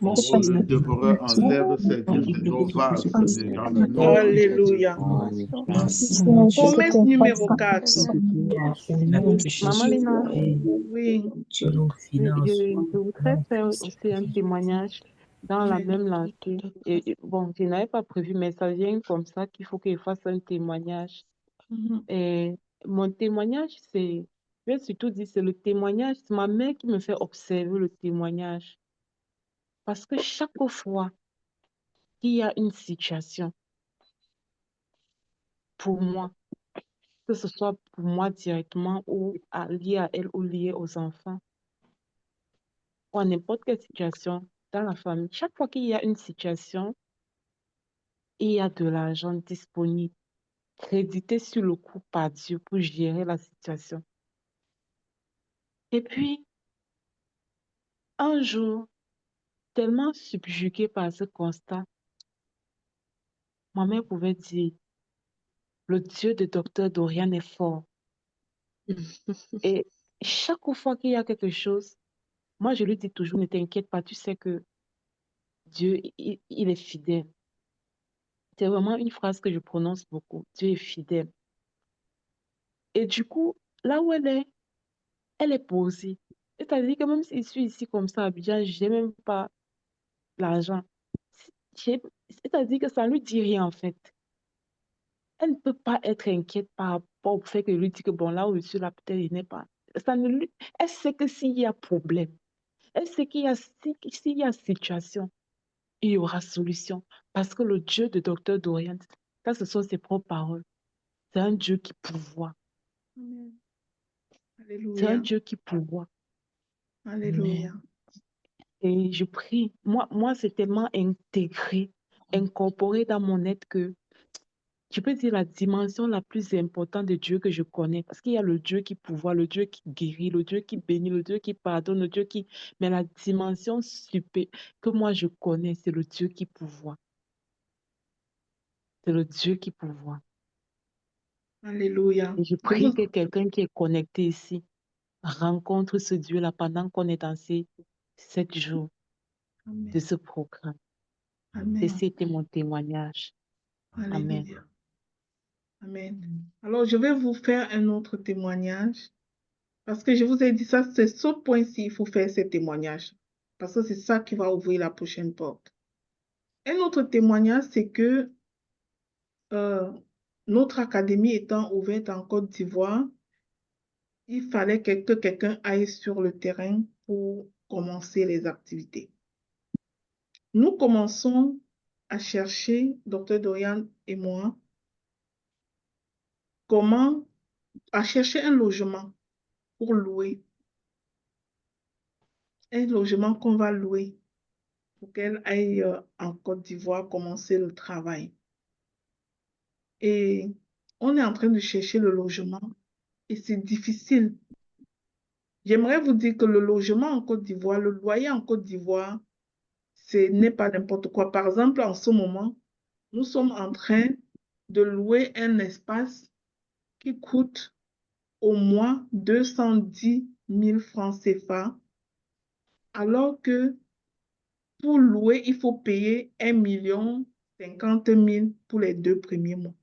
Oh, le dévoreur enlève ses griffes de nos vases dans le nom de Alléluia. Promesse numéro 4. Maman Lina, Oui. je voudrais faire aussi un témoignage dans la même lancée. Et bon, je n'avais pas prévu, mais ça vient comme ça qu'il faut que je fasse un témoignage. Et mon témoignage, je vais surtout dire, c'est le témoignage, c'est ma mère qui me fait observer le témoignage. Parce que chaque fois qu'il y a une situation pour moi, que ce soit pour moi directement ou lié à elle ou lié aux enfants, ou à n'importe quelle situation dans la famille, chaque fois qu'il y a une situation, il y a de l'argent disponible, crédité sur le coup par Dieu pour gérer la situation. Et puis, un jour, tellement subjuguée par ce constat, ma mère pouvait dire, le Dieu de docteur Dorian est fort. Et chaque fois qu'il y a quelque chose, moi je lui dis toujours, ne t'inquiète pas, tu sais que Dieu, il est fidèle. C'est vraiment une phrase que je prononce beaucoup. Dieu est fidèle. Et du coup, là où elle est posée. C'est-à-dire que même si je suis ici comme ça à Abidjan, je n'ai même pas l'argent. C'est-à-dire que ça ne lui dit rien en fait. Elle ne peut pas être inquiète par rapport au fait que lui dit que bon, là où je suis là, peut-être il n'est pas. Ça ne lui... Elle sait que s'il y a problème, elle sait s'il y a situation, il y aura solution. Parce que le Dieu de Docteur Dorian, ça ce sont ses propres paroles. C'est un Dieu qui pourvoit. C'est un Alléluia. Dieu qui pourvoit. Alléluia. Et je prie, moi c'est tellement intégré, incorporé dans mon être que je peux dire la dimension la plus importante de Dieu que je connais. Parce qu'il y a le Dieu qui pourvoit, le Dieu qui guérit, le Dieu qui bénit, le Dieu qui pardonne, le Dieu qui... Mais la dimension que moi je connais, c'est le Dieu qui pourvoit. C'est le Dieu qui pourvoit. Alléluia. Et je prie que quelqu'un qui est connecté ici rencontre ce Dieu-là pendant qu'on est dans ces 7 jours Amen. de ce programme. Et Amen. c'était mon témoignage. Amen. Alléluia. Amen. Alors, je vais vous faire un autre témoignage. Parce que je vous ai dit ça, c'est ce point-ci, il faut faire ces témoignages. Parce que c'est ça qui va ouvrir la prochaine porte. Un autre témoignage, c'est que notre académie étant ouverte en Côte d'Ivoire, il fallait que quelqu'un aille sur le terrain pour commencer les activités. Nous commençons à chercher, Dr. Dorian et moi, à chercher un logement pour louer. Un logement qu'on va louer pour qu'elle aille en Côte d'Ivoire commencer le travail. Et on est en train de chercher le logement et c'est difficile. J'aimerais vous dire que le logement en Côte d'Ivoire, le loyer en Côte d'Ivoire, ce n'est pas n'importe quoi. Par exemple, en ce moment, nous sommes en train de louer un espace qui coûte au mois 210 000 francs CFA, alors que pour louer, il faut payer 1,50 million pour les 2 premiers mois.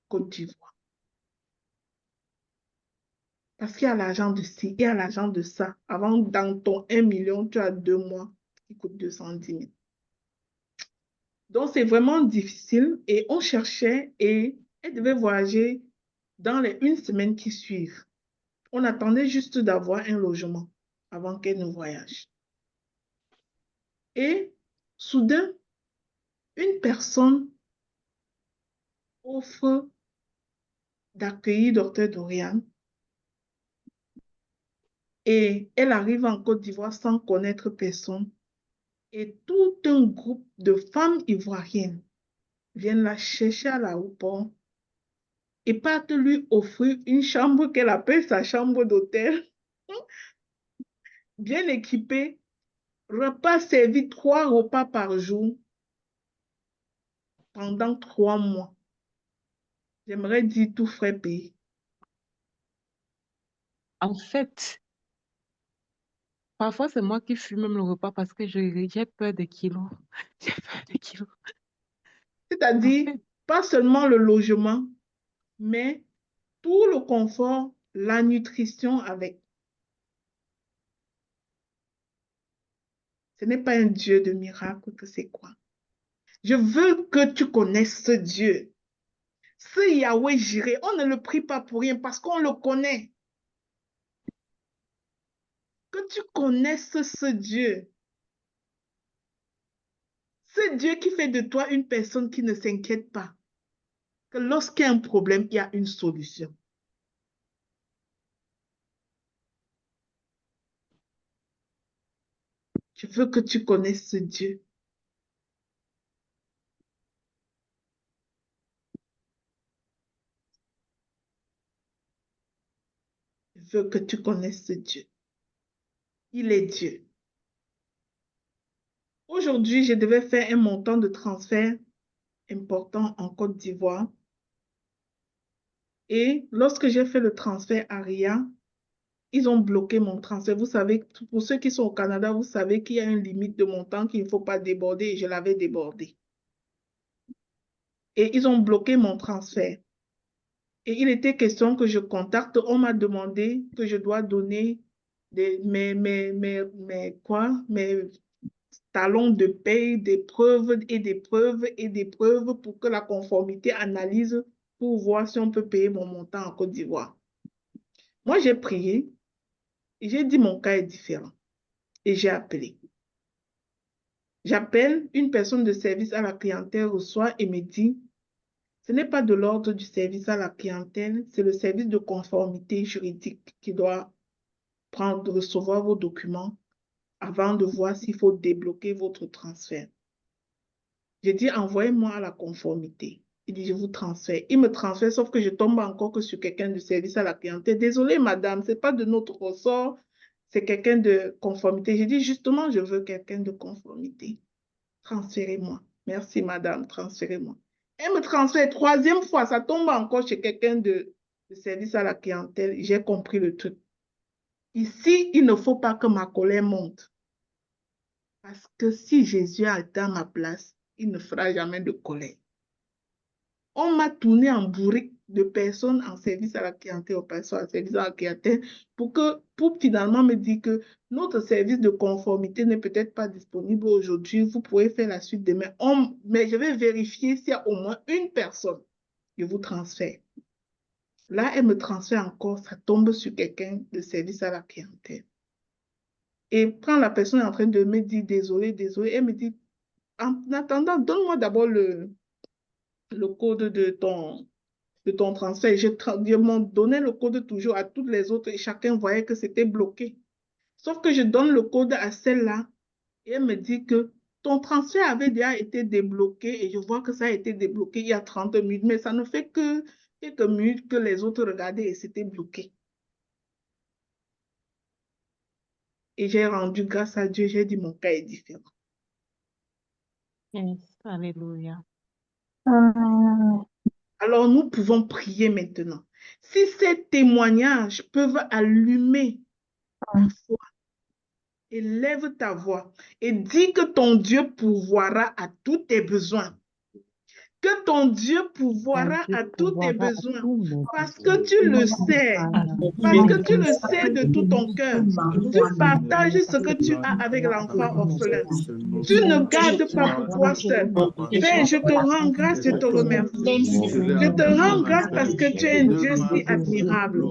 Côte d'Ivoire. Parce qu'il y a l'argent de ci, il y a l'argent de ça. Avant, dans ton 1 million, tu as 2 mois qui coûtent 210 000. Donc, c'est vraiment difficile et on cherchait et elle devait voyager dans les 1 semaine qui suivent. On attendait juste d'avoir un logement avant qu'elle ne voyage. Et soudain, une personne offre d'accueillir Dr. Dorian et elle arrive en Côte d'Ivoire sans connaître personne. Et tout un groupe de femmes ivoiriennes viennent la chercher à l'aéroport et partent lui offrir une chambre qu'elle appelle sa chambre d'hôtel, bien équipée, repas servi 3 repas par jour pendant 3 mois. J'aimerais dire tout frais payé. En fait, parfois, c'est moi qui fume même le repas parce que j'ai peur des kilos. J'ai peur des kilos. En C'est-à-dire, fait, pas seulement le logement, mais tout le confort, la nutrition avec. Ce n'est pas un Dieu de miracle que c'est quoi. Je veux que tu connaisses ce Dieu. Ce Yahweh Jireh, on ne le prie pas pour rien parce qu'on le connaît. Que tu connaisses ce Dieu. Ce Dieu qui fait de toi une personne qui ne s'inquiète pas. Que lorsqu'il y a un problème, il y a une solution. Je veux que tu connaisses ce Dieu. Je veux que tu connaisses ce Dieu. Il est Dieu. Aujourd'hui, je devais faire un montant de transfert important en Côte d'Ivoire. Et lorsque j'ai fait le transfert à RIA, ils ont bloqué mon transfert. Vous savez, pour ceux qui sont au Canada, vous savez qu'il y a une limite de montant qu'il ne faut pas déborder et je l'avais débordé. Et ils ont bloqué mon transfert. Et il était question que je contacte. On m'a demandé que je dois donner mes talons de paye, des preuves et des preuves et des preuves pour que la conformité analyse pour voir si on peut payer mon montant en Côte d'Ivoire. Moi, j'ai prié et j'ai dit mon cas est différent. Et j'ai appelé. J'appelle une personne de service à la clientèle au soir et me dit, ce n'est pas de l'ordre du service à la clientèle, c'est le service de conformité juridique qui doit recevoir vos documents avant de voir s'il faut débloquer votre transfert. J'ai dit, envoyez-moi à la conformité. Il dit, je vous transfère. Il me transfère, sauf que je tombe encore que sur quelqu'un de service à la clientèle. Désolée, madame, ce n'est pas de notre ressort, c'est quelqu'un de conformité. J'ai dit, justement, je veux quelqu'un de conformité. Transférez-moi. Merci, madame, transférez-moi. Elle me transfère 3e fois, ça tombe encore chez quelqu'un de service à la clientèle. J'ai compris le truc. Ici, il ne faut pas que ma colère monte. Parce que si Jésus a été à ma place, il ne fera jamais de colère. On m'a tourné en bourrique de personnes en service à la clientèle, aux personnes en service à la clientèle, pour finalement me dire que notre service de conformité n'est peut-être pas disponible aujourd'hui, vous pourrez faire la suite demain. Mais je vais vérifier s'il y a au moins une personne. Je vous transfère. Là, elle me transfère encore, ça tombe sur quelqu'un de service à la clientèle. Et quand la personne est en train de me dire désolé, désolé, elle me dit, en attendant, donne-moi d'abord le code de ton transfert. Je m'en donnais le code toujours à toutes les autres et chacun voyait que c'était bloqué. Sauf que je donne le code à celle-là et elle me dit que ton transfert avait déjà été débloqué et je vois que ça a été débloqué il y a 30 minutes, mais ça ne fait que quelques minutes que les autres regardaient et c'était bloqué. Et j'ai rendu grâce à Dieu, j'ai dit mon cas est différent. Yes, alléluia. Amen. Alors nous pouvons prier maintenant. Si ces témoignages peuvent allumer ta foi, élève ta voix et dis que ton Dieu pourvoira à tous tes besoins. Que ton Dieu pourvoira à tous tes besoins parce que tu le sais, parce que tu le sais de tout ton cœur. Tu partages ce que tu as avec l'enfant orphelin. Tu ne gardes pas pour toi seul. Père, je te rends grâce, je te remercie. Je te rends grâce parce que tu es un Dieu si admirable.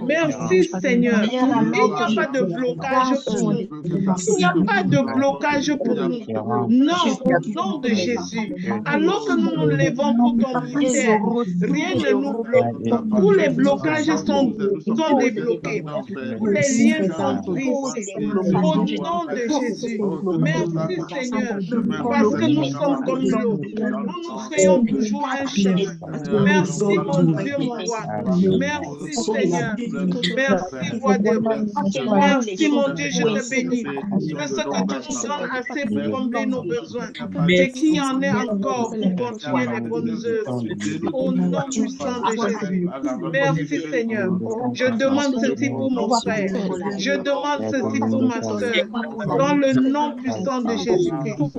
Merci Seigneur. Il n'y a pas de blocage pour nous. Il n'y a pas de blocage pour nous. Non, au nom de Jésus. Alors que nous nous levons pour ton ministère, rien ne nous bloque. Tous les blocages sont débloqués. Tous les liens sont brisés. Au nom de Jésus. Merci Seigneur. Parce que nous sommes comme l'eau. Nous faisons toujours un chemin. Merci mon Dieu, mon roi. Merci Seigneur. Merci roi des rois. Merci mon Dieu, je te bénis. Que ce que tu nous donnes assez pour combler nos besoins. Et qu'il y en ait encore pour continuer les bonnes œuvres. Au nom puissant de Jésus. Merci Seigneur. Je demande ceci pour mon frère. Je demande ceci pour ma soeur. Dans le nom puissant de Jésus-Christ.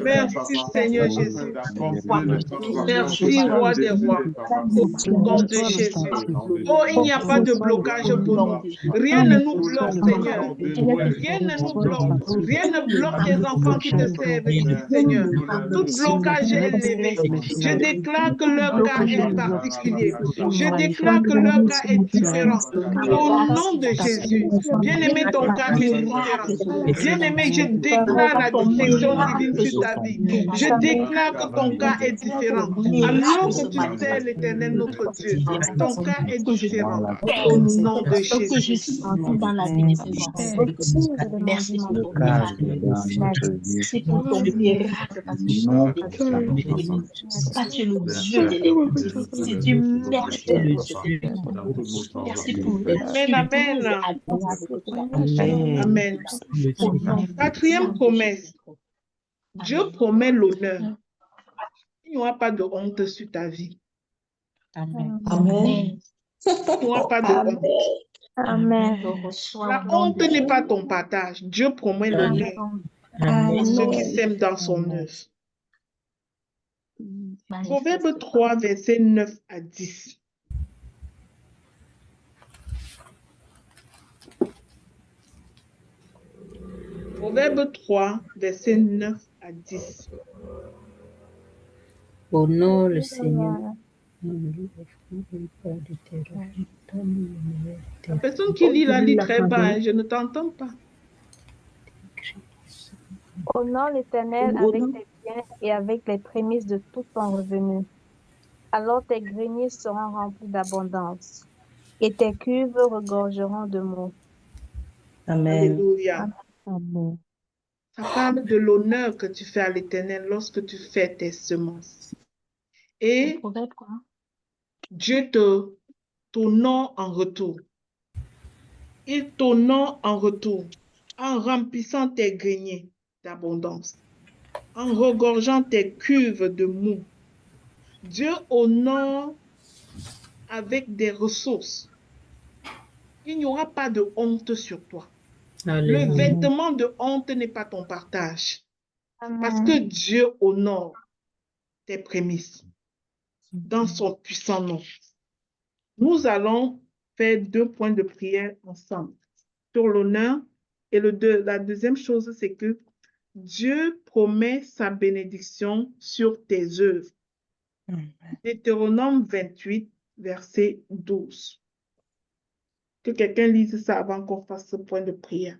Merci Seigneur Jésus. Merci roi des rois. Au nom de Jésus. Oh, il n'y a pas de blocage pour nous. Rien ne nous bloque, Seigneur. Rien ne nous bloque. Rien ne bloque tes enfants qui te servent ici, Seigneur. Tout blocage est levé. Je déclare que leur cas est particulier. Je déclare que leur cas est différent. Au nom de Jésus. Bien-aimé, ton cas est différent. Bien-aimé, je déclare la distinction divine sur ta vie. Je déclare que ton cas est différent. Alors que tu sais l'Éternel, notre Dieu, ton cas est différent. Au nom de Jésus. Dans la vie de tes enfants. Merci pour ton miracle. Merci pour ton miracle parce que tu es le Dieu de l'éternité. C'est Dieu, merci de le Dieu. Merci pour le Amen. Quatrième promesse. Dieu promet l'honneur. Il n'y aura pas de honte sur ta vie. Amen. Amen. Il n'y aura pas de honte. Amen. La honte n'est pas ton partage. Dieu promet l'honneur pour ceux qui s'aiment dans son œuvre. Proverbe 3, versets 9 à 10. Proverbe 3, versets 9 à 10. Honore le Seigneur. La personne qui lit la lit très bas, hein, je ne t'entends pas. Honore l'Éternel avec tes biens et avec les prémices de tout ton revenu. Alors tes greniers seront remplis d'abondance et tes cuves regorgeront de mots. Amen. Alléluia. Amen. Ça parle de l'honneur que tu fais à l'Éternel lorsque tu fais tes semences. Et Dieu t'honore en retour. Il t'honore en retour en remplissant tes greniers d'abondance, en regorgeant tes cuves de mou. Dieu honore avec des ressources. Il n'y aura pas de honte sur toi. Alléluia. Le vêtement de honte n'est pas ton partage. Parce que Dieu honore tes prémices dans son puissant nom. Nous allons faire 2 points de prière ensemble sur l'honneur Et la deuxième chose, c'est que Dieu promet sa bénédiction sur tes œuvres. Deutéronome 28, verset 12. Que quelqu'un lise ça avant qu'on fasse ce point de prière.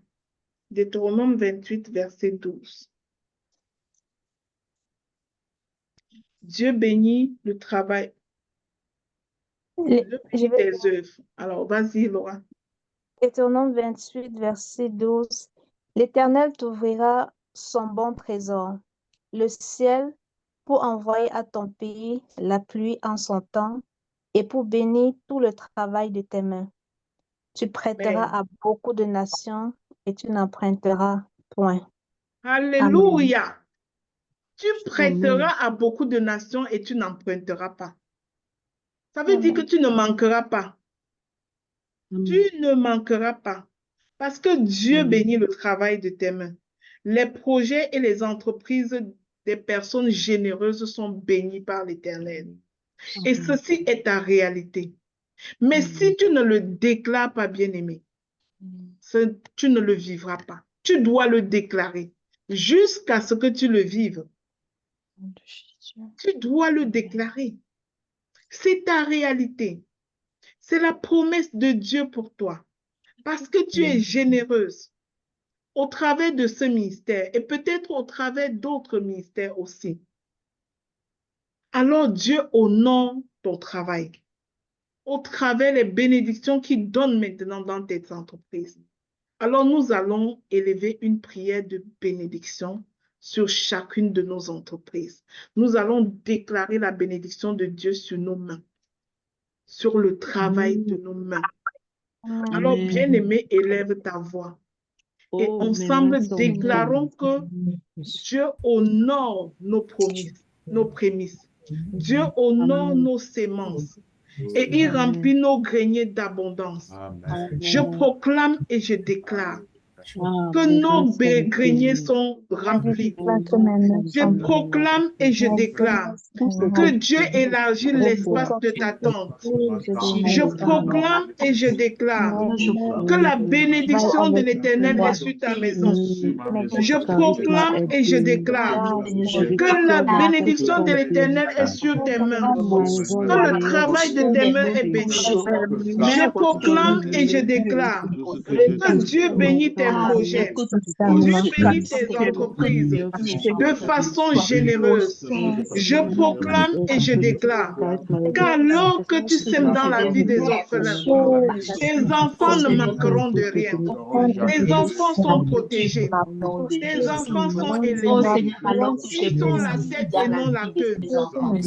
Deutéronome 28, verset 12. Dieu bénit le travail. Dieu bénit tes œuvres. Alors, vas-y, Laura. Deutéronome 28, verset 12. L'Éternel t'ouvrira son bon trésor, le ciel, pour envoyer à ton pays la pluie en son temps et pour bénir tout le travail de tes mains. Tu prêteras à beaucoup de nations et tu n'emprunteras point. Alléluia. Tu prêteras à beaucoup de nations et tu n'emprunteras pas. Ça veut dire que tu ne manqueras pas. Tu ne manqueras pas. Parce que Dieu bénit le travail de tes mains. Les projets et les entreprises des personnes généreuses sont bénis par l'Éternel. Et ceci est ta réalité. Mais si tu ne le déclares pas, bien-aimé, tu ne le vivras pas. Tu dois le déclarer jusqu'à ce que tu le vives. Tu dois le déclarer. C'est ta réalité. C'est la promesse de Dieu pour toi. Parce que tu es généreuse au travers de ce ministère et peut-être au travers d'autres ministères aussi. Alors Dieu honore ton travail au travers les bénédictions qu'il donne maintenant dans tes entreprises. Alors nous allons élever une prière de bénédiction sur chacune de nos entreprises. Nous allons déclarer la bénédiction de Dieu sur nos mains, sur le travail de nos mains. Alors, bien-aimé, élève ta voix. Et ensemble, déclarons que Dieu honore nos prémices. Dieu honore nos sémences. Et il remplit nos greniers d'abondance. Je proclame et je déclare que nos greniers sont remplis. Je proclame et je déclare que Dieu élargit l'espace de ta tente. Je proclame et je déclare que la bénédiction de l'Éternel est sur ta maison. Je proclame et je déclare que la bénédiction de l'Éternel est sur tes mains. Que le travail de tes mains est béni. Je proclame et je déclare que Dieu bénit tes projets. Dieu bénit tes entreprises de façon généreuse. Je proclame et je déclare qu'alors que tu sèmes dans la vie des orphelins, tes enfants ne manqueront de rien. Tes enfants sont protégés. Tes enfants sont élevés. Ils sont la tête et non la queue.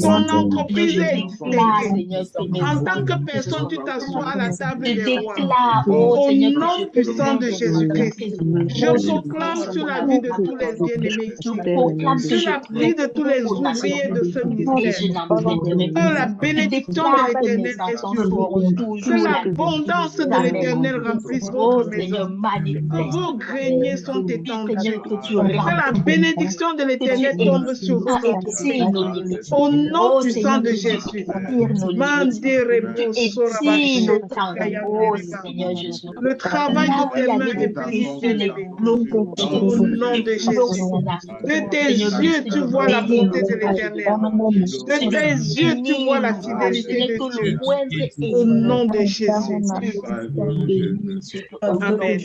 Ton entreprise est distinguée. En tant que personne, tu t'assois à la table des rois. Au nom puissant de Jésus-Christ, je proclame sur la vie de tous les bien-aimés ici, sur la vie de tous les ouvriers de ce ministère, que la bénédiction de l'Éternel est sur vous, que l'abondance de l'Éternel remplisse votre maison, que vos greniers sont étendus, que la bénédiction de l'Éternel tombe sur vos entreprises. Au nom puissant de Jésus. Le travail de tes mains est béni. Au nom de Jésus. De tes yeux, tu vois la bonté de l'Éternel. De tes yeux, tu vois la fidélité de Dieu. Au nom de Jésus. Amen.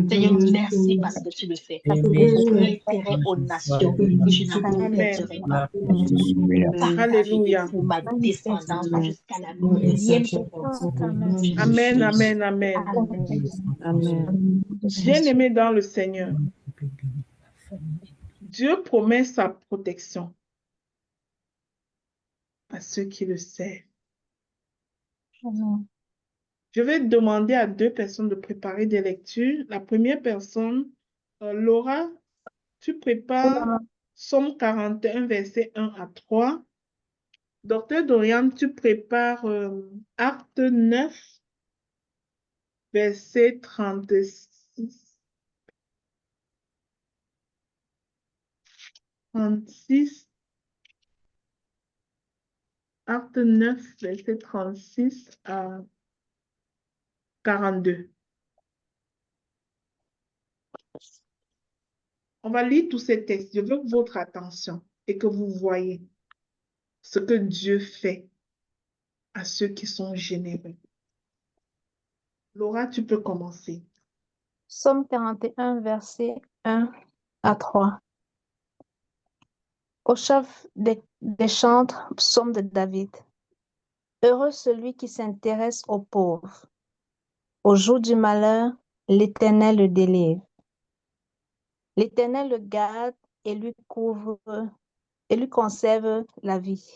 Seigneur, merci parce que tu le fais. Je réitérais aux nations que je n'emprunterai pas. Alléluia. Pour ma descendance jusqu'à la millième génération. Amen, amen, amen. Bien-aimé dans le Seigneur, Dieu promet sa protection à ceux qui le servent. Je vais demander à 2 personnes de préparer des lectures. La première personne, Laura, tu prépares Somme 41, verset 1 à 3. Docteur Dorian, tu prépares Acte 9, verset 36. 36. Acte 9, verset 36 à 42. On va lire tous ces textes. Je veux votre attention et que vous voyez ce que Dieu fait à ceux qui sont généreux. Laura, tu peux commencer. Psaume 41, versets 1 à 3. Au chef des chantres, psaume de David. Heureux celui qui s'intéresse aux pauvres. Au jour du malheur, l'Éternel le délivre. L'Éternel le garde et lui couvre et lui conserve la vie.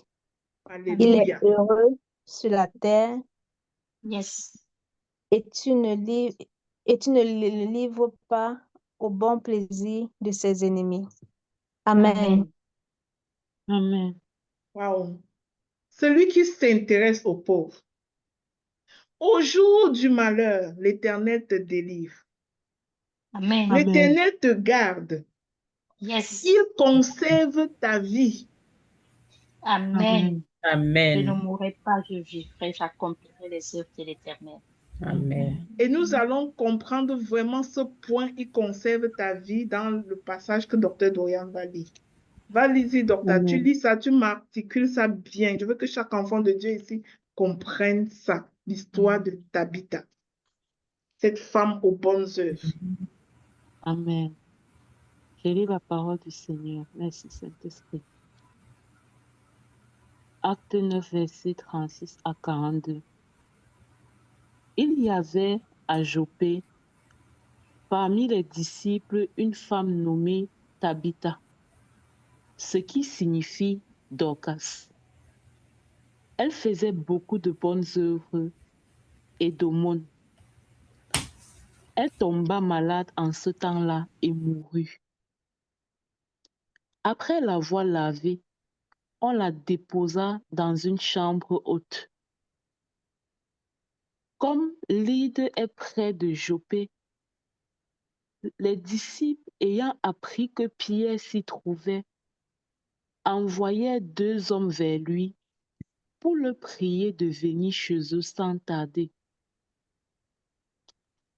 Il est Alléluia. heureux sur la terre Yes. et tu ne le livres pas au bon plaisir de ses ennemis. Amen. Amen. Amen. Wow. Celui qui s'intéresse aux pauvres. Au jour du malheur, l'Éternel te délivre. Amen. Amen. L'Éternel te garde. Yes. Il conserve ta vie. Amen. Je ne Amen. mourrai pas, je vivrai, j'accomplirai les œuvres de l'Éternel. Amen. Et nous allons comprendre vraiment ce point, il conserve ta vie dans le passage que Dr. Dorian va lire. Va lire, docteur, tu Amen. lis ça, tu m'articules ça bien. Je veux que chaque enfant de Dieu ici comprenne ça, l'histoire de Tabitha, cette femme aux bonnes œuvres. Amen. Je lis la parole du Seigneur. Merci, Saint-Esprit. Acte 9, versets 36 à 42. Il y avait à Joppé, parmi les disciples, une femme nommée Tabitha, ce qui signifie Dorcas. Elle faisait beaucoup de bonnes œuvres et d'aumônes. Elle tomba malade en ce temps-là et mourut. Après l'avoir lavée, on la déposa dans une chambre haute. Comme Lyde est près de Joppé, les disciples, ayant appris que Pierre s'y trouvait, envoyèrent 2 hommes vers lui pour le prier de venir chez eux sans tarder.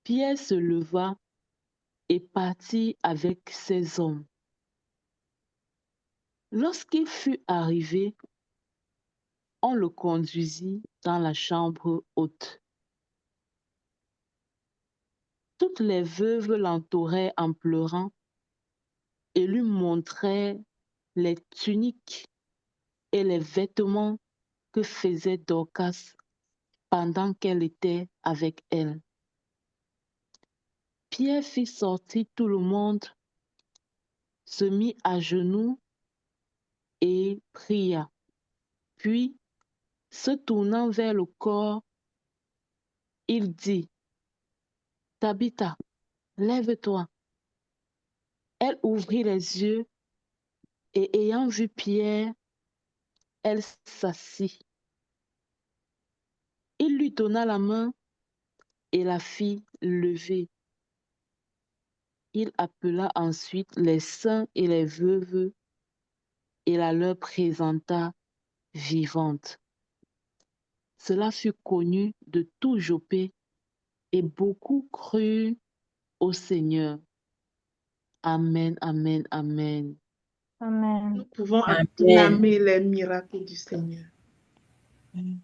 Pierre se leva et partit avec ces hommes. Lorsqu'il fut arrivé, on le conduisit dans la chambre haute. Toutes les veuves l'entouraient en pleurant et lui montraient les tuniques et les vêtements que faisait Dorcas pendant qu'elle était avec elle. Pierre fit sortir tout le monde, se mit à genoux et pria. Puis, se tournant vers le corps, il dit, « Tabitha, lève-toi. » Elle ouvrit les yeux et ayant vu Pierre, elle s'assit. Il lui donna la main et la fit lever. Il appela ensuite les saints et les veuves et la leur présenta vivante. Cela fut connu de tout Joppé et beaucoup crurent au Seigneur. Amen, amen, amen. Amen. Nous pouvons Amen. acclamer les miracles du Seigneur. Amen.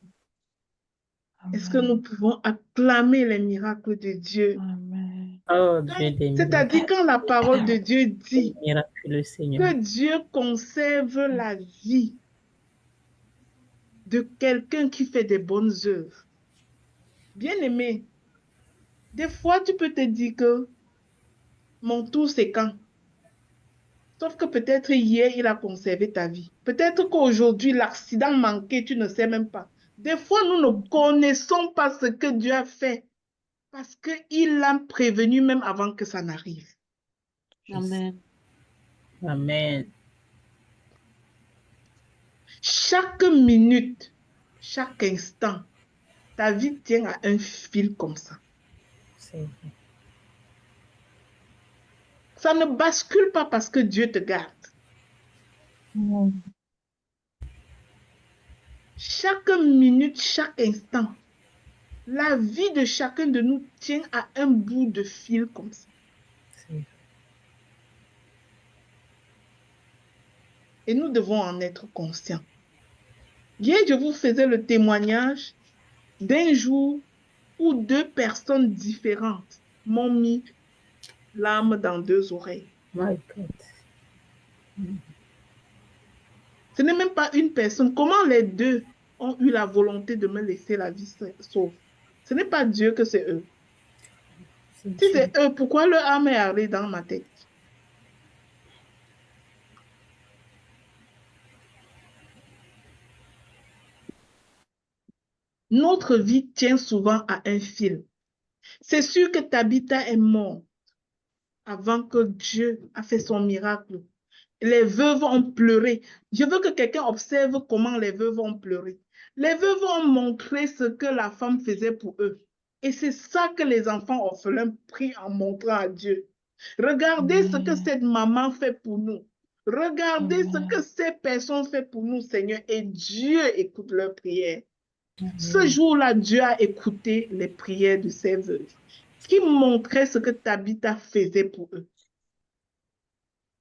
Est-ce que nous pouvons acclamer les miracles de Dieu? Amen. Oh Dieu des miracles, C'est-à-dire quand la parole de Dieu dit miraculeux Seigneur. que Dieu conserve la vie de quelqu'un qui fait des bonnes œuvres. Bien-aimé, des fois tu peux te dire que mon tour c'est quand? Sauf que peut-être hier, il a conservé ta vie. Peut-être qu'aujourd'hui, l'accident manqué, tu ne sais même pas. Des fois, nous ne connaissons pas ce que Dieu a fait parce qu'il l'a prévenu même avant que ça n'arrive. Amen. Amen. Chaque minute, chaque instant, ta vie tient à un fil comme ça. C'est vrai. Ça ne bascule pas parce que Dieu te garde. Chaque minute, chaque instant, la vie de chacun de nous tient à un bout de fil comme ça. C'est vrai. Et nous devons en être conscients. Hier, je vous faisais le témoignage d'un jour où 2 personnes différentes m'ont mis l'âme dans 2 oreilles. My God. Ce n'est même pas une personne. Comment les 2 ont eu la volonté de me laisser la vie sauve? Ce n'est pas Dieu que c'est eux. Si c'est eux, pourquoi leur âme est allée dans ma tête? Notre vie tient souvent à un fil. C'est sûr que Tabitha est morte avant que Dieu a fait son miracle. Les veuves ont pleuré. Je veux que quelqu'un observe comment les veuves ont pleuré. Les veuves ont montré ce que la femme faisait pour eux. Et c'est ça que les enfants orphelins prient en montrant à Dieu. Regardez ce que cette maman fait pour nous. Regardez ce que ces personnes font pour nous, Seigneur. Et Dieu écoute leurs prières. Ce jour-là, Dieu a écouté les prières de ces veuves qui montraient ce que Tabitha faisait pour eux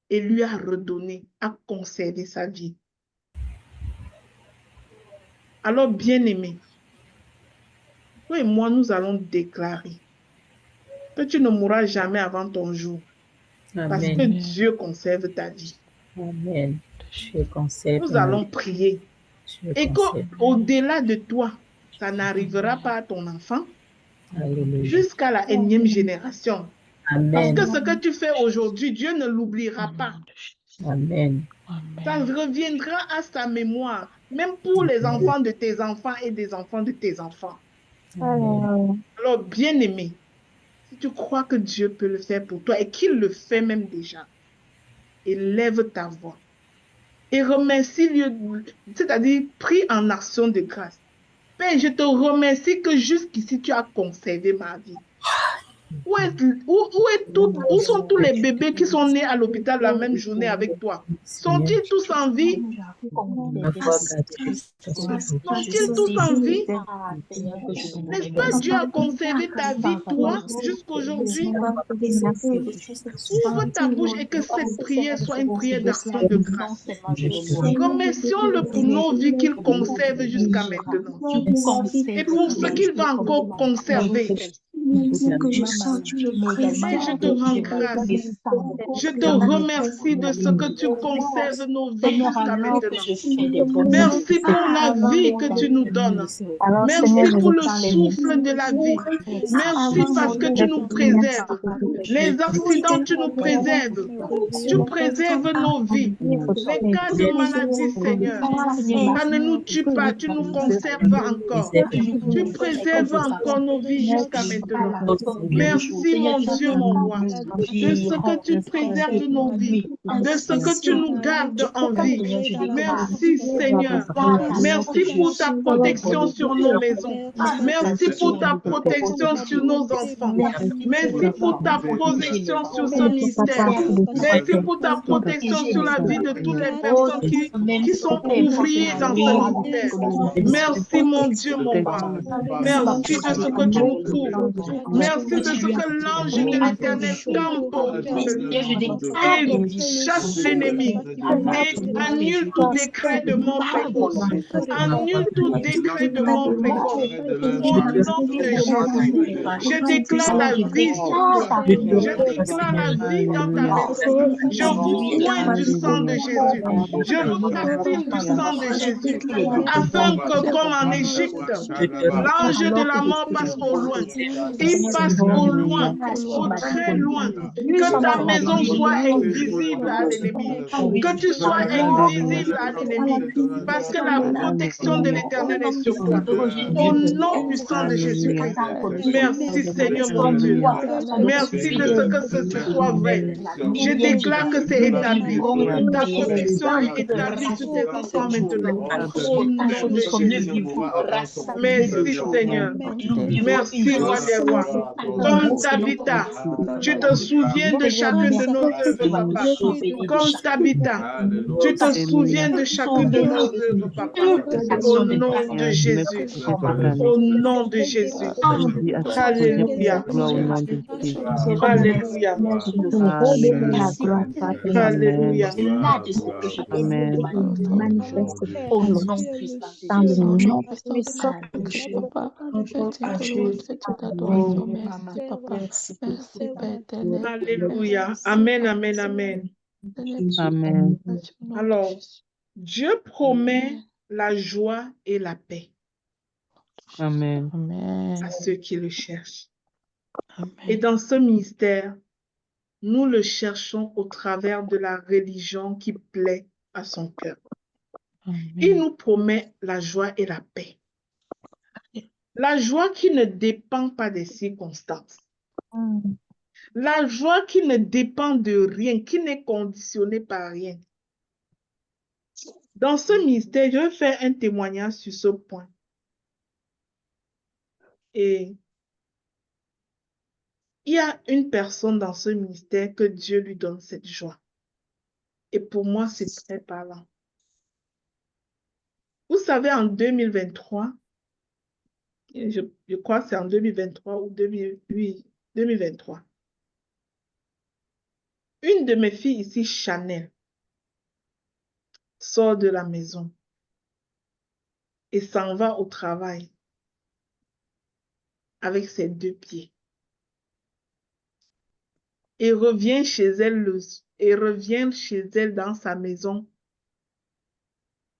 et lui a redonné, a conservé sa vie. Alors, bien-aimé, toi et moi, nous allons déclarer que tu ne mourras jamais avant ton jour. Amen. Parce que Dieu conserve ta vie. Amen. Dieu conserve. Nous allons prier. Et qu'au-delà de toi, ça n'arrivera pas à ton enfant jusqu'à la 1e génération. Amen. Parce que ce que tu fais aujourd'hui, Dieu ne l'oubliera pas. Amen. Ça reviendra à sa mémoire, même pour les enfants de tes enfants et des enfants de tes enfants. Amen. Alors, bien-aimé, si tu crois que Dieu peut le faire pour toi et qu'il le fait même déjà, élève ta voix et remercie-le, c'est-à-dire prie en action de grâce. Père, je te remercie que jusqu'ici tu as conservé ma vie. Où sont tous les bébés qui sont nés à l'hôpital la même journée avec toi? Sont-ils tous en vie? Sont-ils tous en vie? N'est-ce pas Dieu a conservé ta vie, toi, jusqu'aujourd'hui? Ouvre ta bouche et que cette prière soit une prière d'action de grâce. Remercions-le pour nos vies qu'il conserve jusqu'à maintenant. Et pour ce qu'il va encore conserver. Et je te rends grâce. Je te remercie de ce que tu conserves nos vies jusqu'à maintenant. Merci pour la vie que tu nous donnes. Merci pour le souffle de la vie. Merci parce que tu nous préserves. Les accidents, tu nous préserves. Tu préserves nos vies. Les cas de maladie, Seigneur, ça ne nous tue pas. Tu nous conserves encore. Tu préserves encore nos vies jusqu'à maintenant. Merci, mon Dieu, mon roi, de ce que tu préserves nos vies, de ce que tu nous gardes en vie. Merci, Seigneur. Merci pour ta protection sur nos maisons. Merci pour ta protection sur nos enfants. Merci pour ta protection sur ce ministère. Merci pour ta protection sur la vie de toutes les personnes qui sont ouvriers dans ce ministère. Merci, mon Dieu, mon roi. Merci de ce que tu nous couvres. Merci de ce que l'ange de l'Éternel campe autour de nous et chasse l'ennemi et annule tout décret de mort précoce. Annule tout décret de mort précoce. Au nom de Jésus, je déclare la vie sur toi. Je déclare la vie dans ta maison. Je vous soigne du sang de Jésus. Je vous patine du sang de Jésus. Afin que, comme en Égypte, l'ange de la mort passe au loin. Il passe au loin, au très loin. Que ta maison soit invisible à l'ennemi. Que tu sois invisible à l'ennemi. Parce que la protection de l'Éternel est sur toi. Au nom puissant de Jésus-Christ. Merci Seigneur mon Dieu. Merci de ce que ce soit vrai. Je déclare que c'est établi. Ta protection est établie sur tes enfants maintenant. Au nom de Jésus. Merci Seigneur. Merci roi des roi. Comme Tabitha, tu te souviens de chacune de nos œuvres, papa. Comme Tabitha, tu te souviens de chacune de nos œuvres, papa. Au nom de Jésus. Au nom de Jésus. Alléluia. Alléluia. Alléluia. Au-delà de ce que je peux Amen. demander. Manifeste Au ton nom puissant de dans le Jésus. nom Papa, merci papa. Je te loue, je t'adoration. Merci papa. Merci Père éternel. Alléluia. Amen, amen, amen. Amen. Merci au nom de Alors, Jésus. Dieu promet la joie et la paix Amen. Amen. à ceux qui le cherchent. Et Amen. dans ce mystère, nous le cherchons au travers de la religion qui plaît à son cœur. Il Amen. nous promet la joie et la paix. La joie qui ne dépend pas des circonstances. La joie qui ne dépend de rien, qui n'est conditionnée par rien. Dans ce mystère, je vais faire un témoignage sur ce point. Et il y a une personne dans ce mystère que Dieu lui donne cette joie. Et pour moi, c'est très parlant. Vous savez, en 2023, je crois que c'est en 2023 ou 2023, une de mes filles ici, Chanel, sort de la maison et s'en va au travail avec ses 2 pieds. Et revient chez elle dans sa maison,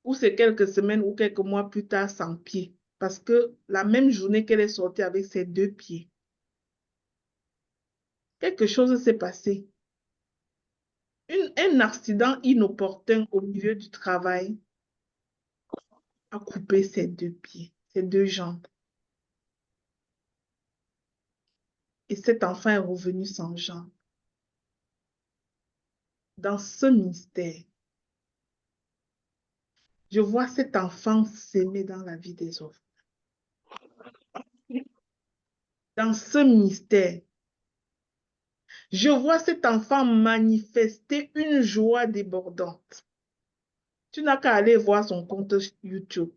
ou c'est quelques semaines ou quelques mois plus tard sans pied. Parce que la même journée qu'elle est sortie avec ses 2 pieds, quelque chose s'est passé. Un accident inopportun au milieu du travail a coupé ses 2 pieds, ses 2 jambes. Et cet enfant est revenu sans jambes. Dans ce mystère, je vois cet enfant s'aimer dans la vie des autres. Dans ce mystère, je vois cet enfant manifester une joie débordante. Tu n'as qu'à aller voir son compte YouTube.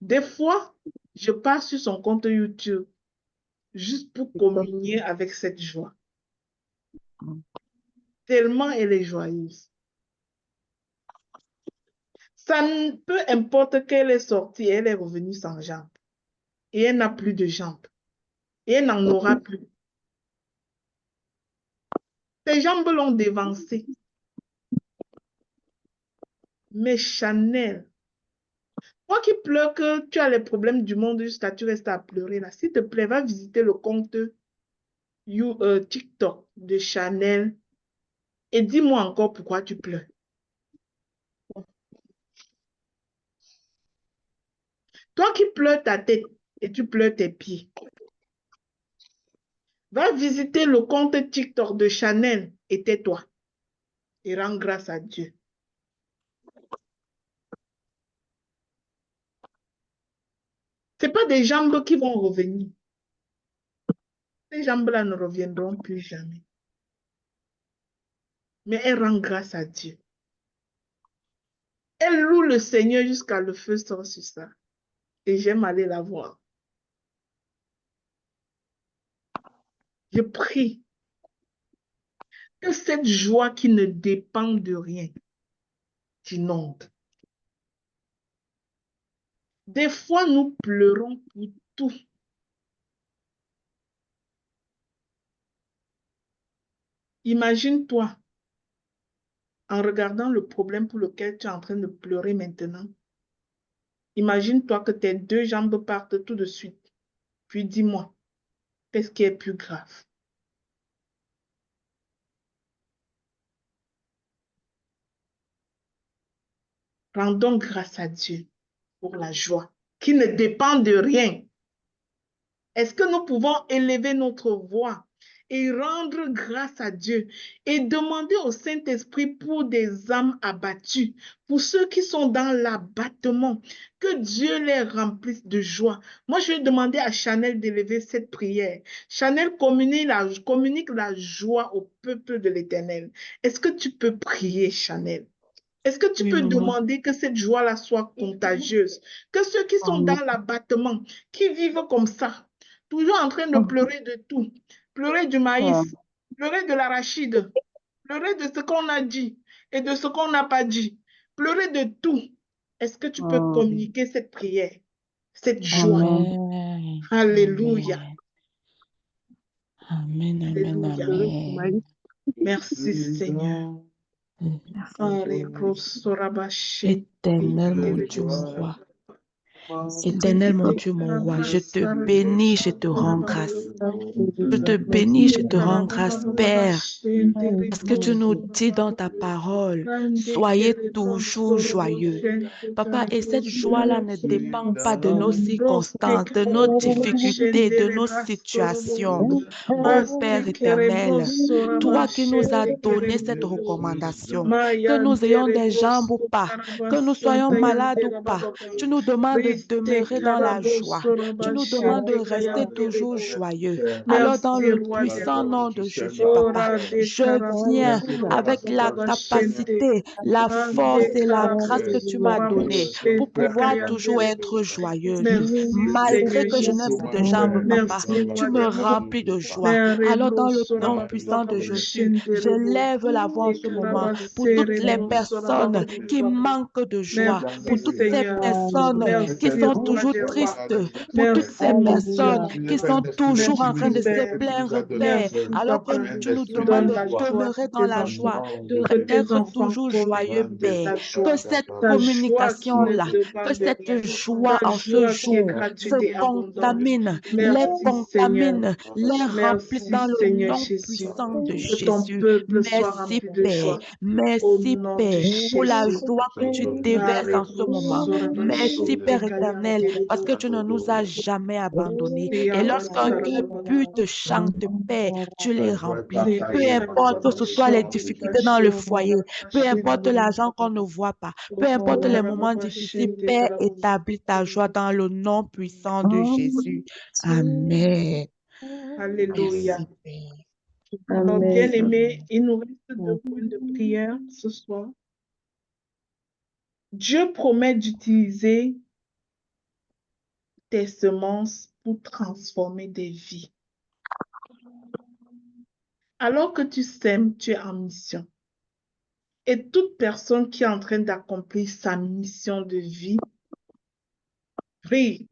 Des fois, je pars sur son compte YouTube juste pour communier avec cette joie. Tellement elle est joyeuse. Ça ne peu importe qu'elle est sortie, elle est revenue sans jambes. Et elle n'a plus de jambes. Et elle n'en aura plus. Ses jambes l'ont dévancée. Mais Chanel, toi qui pleures que tu as les problèmes du monde jusqu'à tu restes à pleurer là, s'il te plaît, va visiter le compte TikTok de Chanel et dis-moi encore pourquoi tu pleures. Toi qui pleures ta tête et tu pleures tes pieds, va visiter le compte TikTok de Chanel et tais-toi et rends grâce à Dieu. Ce n'est pas des jambes qui vont revenir. Ces jambes-là ne reviendront plus jamais. Mais elle rend grâce à Dieu. Elle loue le Seigneur jusqu'à le feu sort sur ça. Et j'aime aller la voir. Je prie que cette joie qui ne dépend de rien t'inonde. Des fois, nous pleurons pour tout. Imagine-toi, en regardant le problème pour lequel tu es en train de pleurer maintenant, imagine-toi que tes 2 jambes partent tout de suite. Puis dis-moi, qu'est-ce qui est plus grave? Rendons grâce à Dieu pour la joie qui ne dépend de rien. Est-ce que nous pouvons élever notre voix et rendre grâce à Dieu et demander au Saint-Esprit pour des âmes abattues, pour ceux qui sont dans l'abattement, que Dieu les remplisse de joie. Moi, je vais demander à Chanel d'élever cette prière. Chanel communique la joie au peuple de l'Éternel. Est-ce que tu peux prier, Chanel? Est-ce que tu peux demander que cette joie-là soit contagieuse? Que ceux qui sont dans l'abattement, qui vivent comme ça, toujours en train de pleurer de tout, pleurer du maïs, pleurer de l'arachide, pleurer de ce qu'on a dit et de ce qu'on n'a pas dit, pleurer de tout. Est-ce que tu peux communiquer cette prière, cette joie? Amen. Alléluia. Amen, amen, Alléluia. amen. Merci Seigneur. Éternel mon Dieu, mon roi. Éternel mon Dieu, mon roi, je te bénis, je te rends grâce. Je te bénis, je te rends grâce, Père, parce que tu nous dis dans ta parole, soyez toujours joyeux. Papa, et cette joie-là ne dépend pas de nos circonstances, de nos difficultés, de nos situations. Oh Père éternel, toi qui nous as donné cette recommandation, que nous ayons des jambes ou pas, que nous soyons malades ou pas, tu nous demandes de demeurer dans la joie. Tu nous demandes de rester toujours joyeux. Alors dans le puissant nom de Jésus, Papa, je viens avec la capacité, la force et la grâce que tu m'as donnée pour pouvoir toujours être joyeuse. Malgré que je n'ai plus de jambes, Papa, tu me remplis de joie. Alors dans le nom puissant de Jésus, je lève la voix en ce moment pour toutes les personnes qui manquent de joie, pour toutes ces personnes qui sont toujours tristes, pour toutes ces personnes qui sont toujours en train de se plaindre, Père, alors que tu nous demandes de demeurer dans la joie, d'être toujours joyeux, Père. Que cette communication-là, que cette joie en ce jour se contamine, les contamine, les remplisse dans le nom puissant de Jésus. Merci, Père. Merci, Père, pour la joie que tu déverses en ce moment. Merci, Père éternel, parce que tu ne nous as jamais abandonnés. Et lorsqu'un cœur pur te chante, Père, tu les remplis. Peu importe que ce soit les difficultés dans le foyer, peu importe l'argent qu'on ne voit pas, peu importe les moments difficiles, Père, établis ta joie dans le nom puissant de Jésus. Amen. Alléluia. Merci, Père. Alors, bien-aimés, il nous reste 2 points de prière ce soir. Dieu promet d'utiliser tes semences pour transformer des vies. Alors que tu sèmes, tu es en mission. Et toute personne qui est en train d'accomplir sa mission de vie prie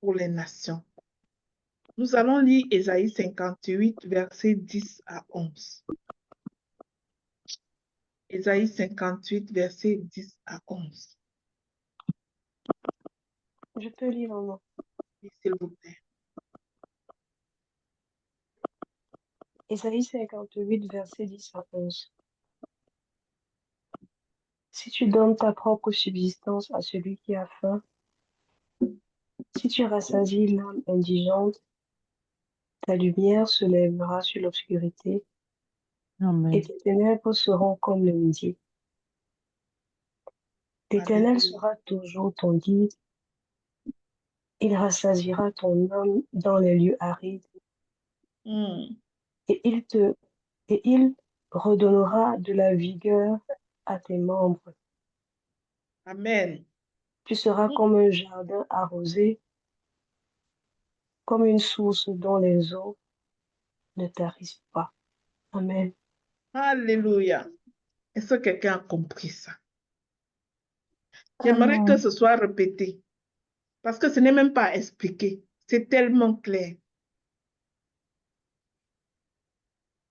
pour les nations. Nous allons lire Ésaïe 58, versets 10 à 11. Ésaïe 58, versets 10 à 11. Je peux lire, maman. S'il vous plaît. Ésaïe 58, versets 10 à 11. Si tu donnes ta propre subsistance à celui qui a faim, si tu rassasies l'âme indigente, ta lumière se lèvera sur l'obscurité et tes ténèbres seront comme le midi. L'Éternel sera toujours ton guide. Il rassasiera ton âme dans les lieux arides et il redonnera de la vigueur à tes membres. Amen. Tu seras comme un jardin arrosé, comme une source dont les eaux ne tarissent pas. Amen. Alléluia. Est-ce que quelqu'un a compris ça? J'aimerais que ce soit répété. Parce que ce n'est même pas expliqué. C'est tellement clair.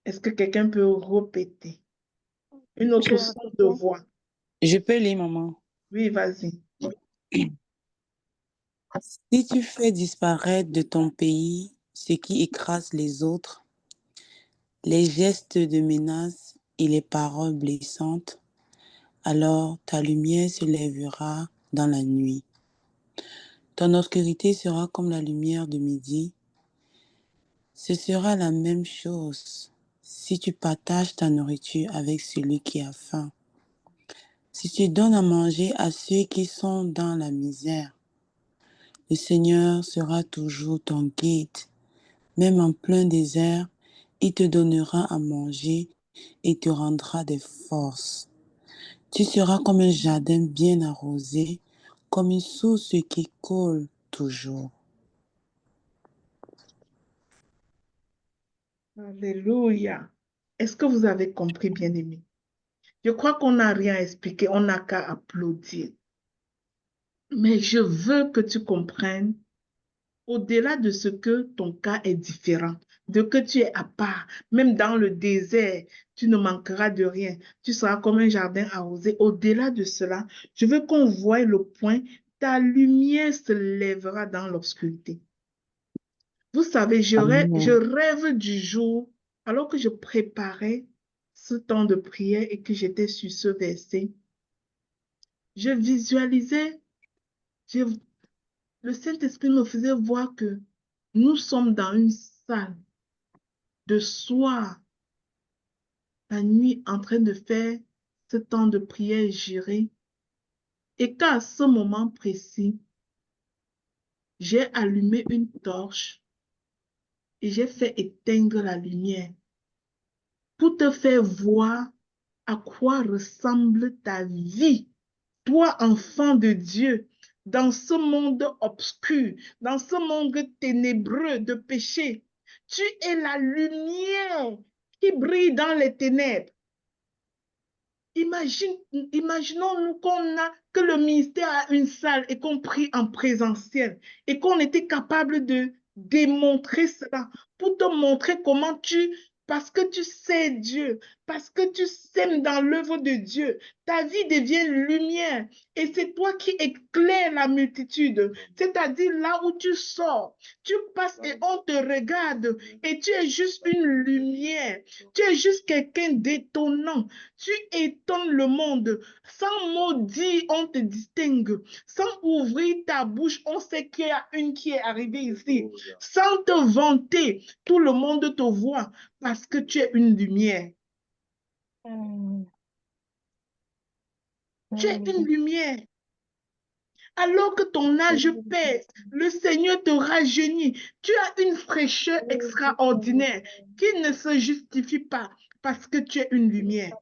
Est-ce que quelqu'un peut répéter? Une autre son de voix. Je peux lire, maman. Oui, vas-y. Si tu fais disparaître de ton pays ce qui écrase les autres, les gestes de menace et les paroles blessantes, alors ta lumière se lèvera dans la nuit. Ton obscurité sera comme la lumière de midi. Ce sera la même chose si tu partages ta nourriture avec celui qui a faim. Si tu donnes à manger à ceux qui sont dans la misère, le Seigneur sera toujours ton guide. Même en plein désert, il te donnera à manger et te rendra des forces. Tu seras comme un jardin bien arrosé, comme une source qui coule toujours. Alléluia. Est-ce que vous avez compris, bien-aimés? Je crois qu'on n'a rien expliqué, on n'a qu'à applaudir. Mais je veux que tu comprennes, au-delà de ce que ton cas est différent, de que tu es à part, même dans le désert, tu ne manqueras de rien. Tu seras comme un jardin arrosé. Au-delà de cela, je veux qu'on voie le point, ta lumière se lèvera dans l'obscurité. Vous savez, je rêve du jour, alors que je préparais ce temps de prière et que j'étais sur ce verset, je visualisais, le Saint-Esprit me faisait voir que nous sommes dans une salle de soir, la nuit, en train de faire ce temps de prière géré, et qu'à ce moment précis, j'ai allumé une torche et j'ai fait éteindre la lumière pour te faire voir à quoi ressemble ta vie, toi, enfant de Dieu, dans ce monde obscur, dans ce monde ténébreux de péché. Tu es la lumière qui brille dans les ténèbres. Imaginons-nous que le ministère a une salle et qu'on prie en présentiel et qu'on était capable de démontrer cela pour te montrer comment parce que tu sais Dieu, parce que tu sèmes dans l'œuvre de Dieu, ta vie devient lumière et c'est toi qui éclaires la multitude. C'est-à-dire là où tu sors, tu passes et on te regarde et tu es juste une lumière, tu es juste quelqu'un d'étonnant. Tu étonnes le monde. Sans mot dit, on te distingue. Sans ouvrir ta bouche, on sait qu'il y a une qui est arrivée ici. Sans te vanter, tout le monde te voit parce que tu es une lumière. Tu es une lumière. Alors que ton âge pèse, le Seigneur te rajeunit. Tu as une fraîcheur extraordinaire qui ne se justifie pas parce que tu es une lumière.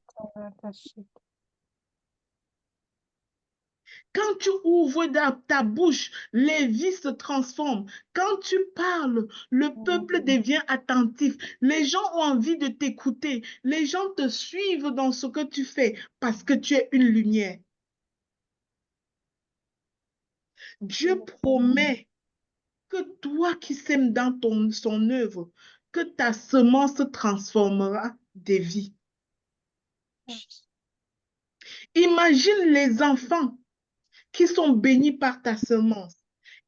Quand tu ouvres ta bouche, les vies se transforment. Quand tu parles, le peuple devient attentif. Les gens ont envie de t'écouter. Les gens te suivent dans ce que tu fais parce que tu es une lumière. Dieu promet que toi qui sèmes dans son œuvre, que ta semence transformera des vies. Imagine les enfants qui sont bénis par ta semence.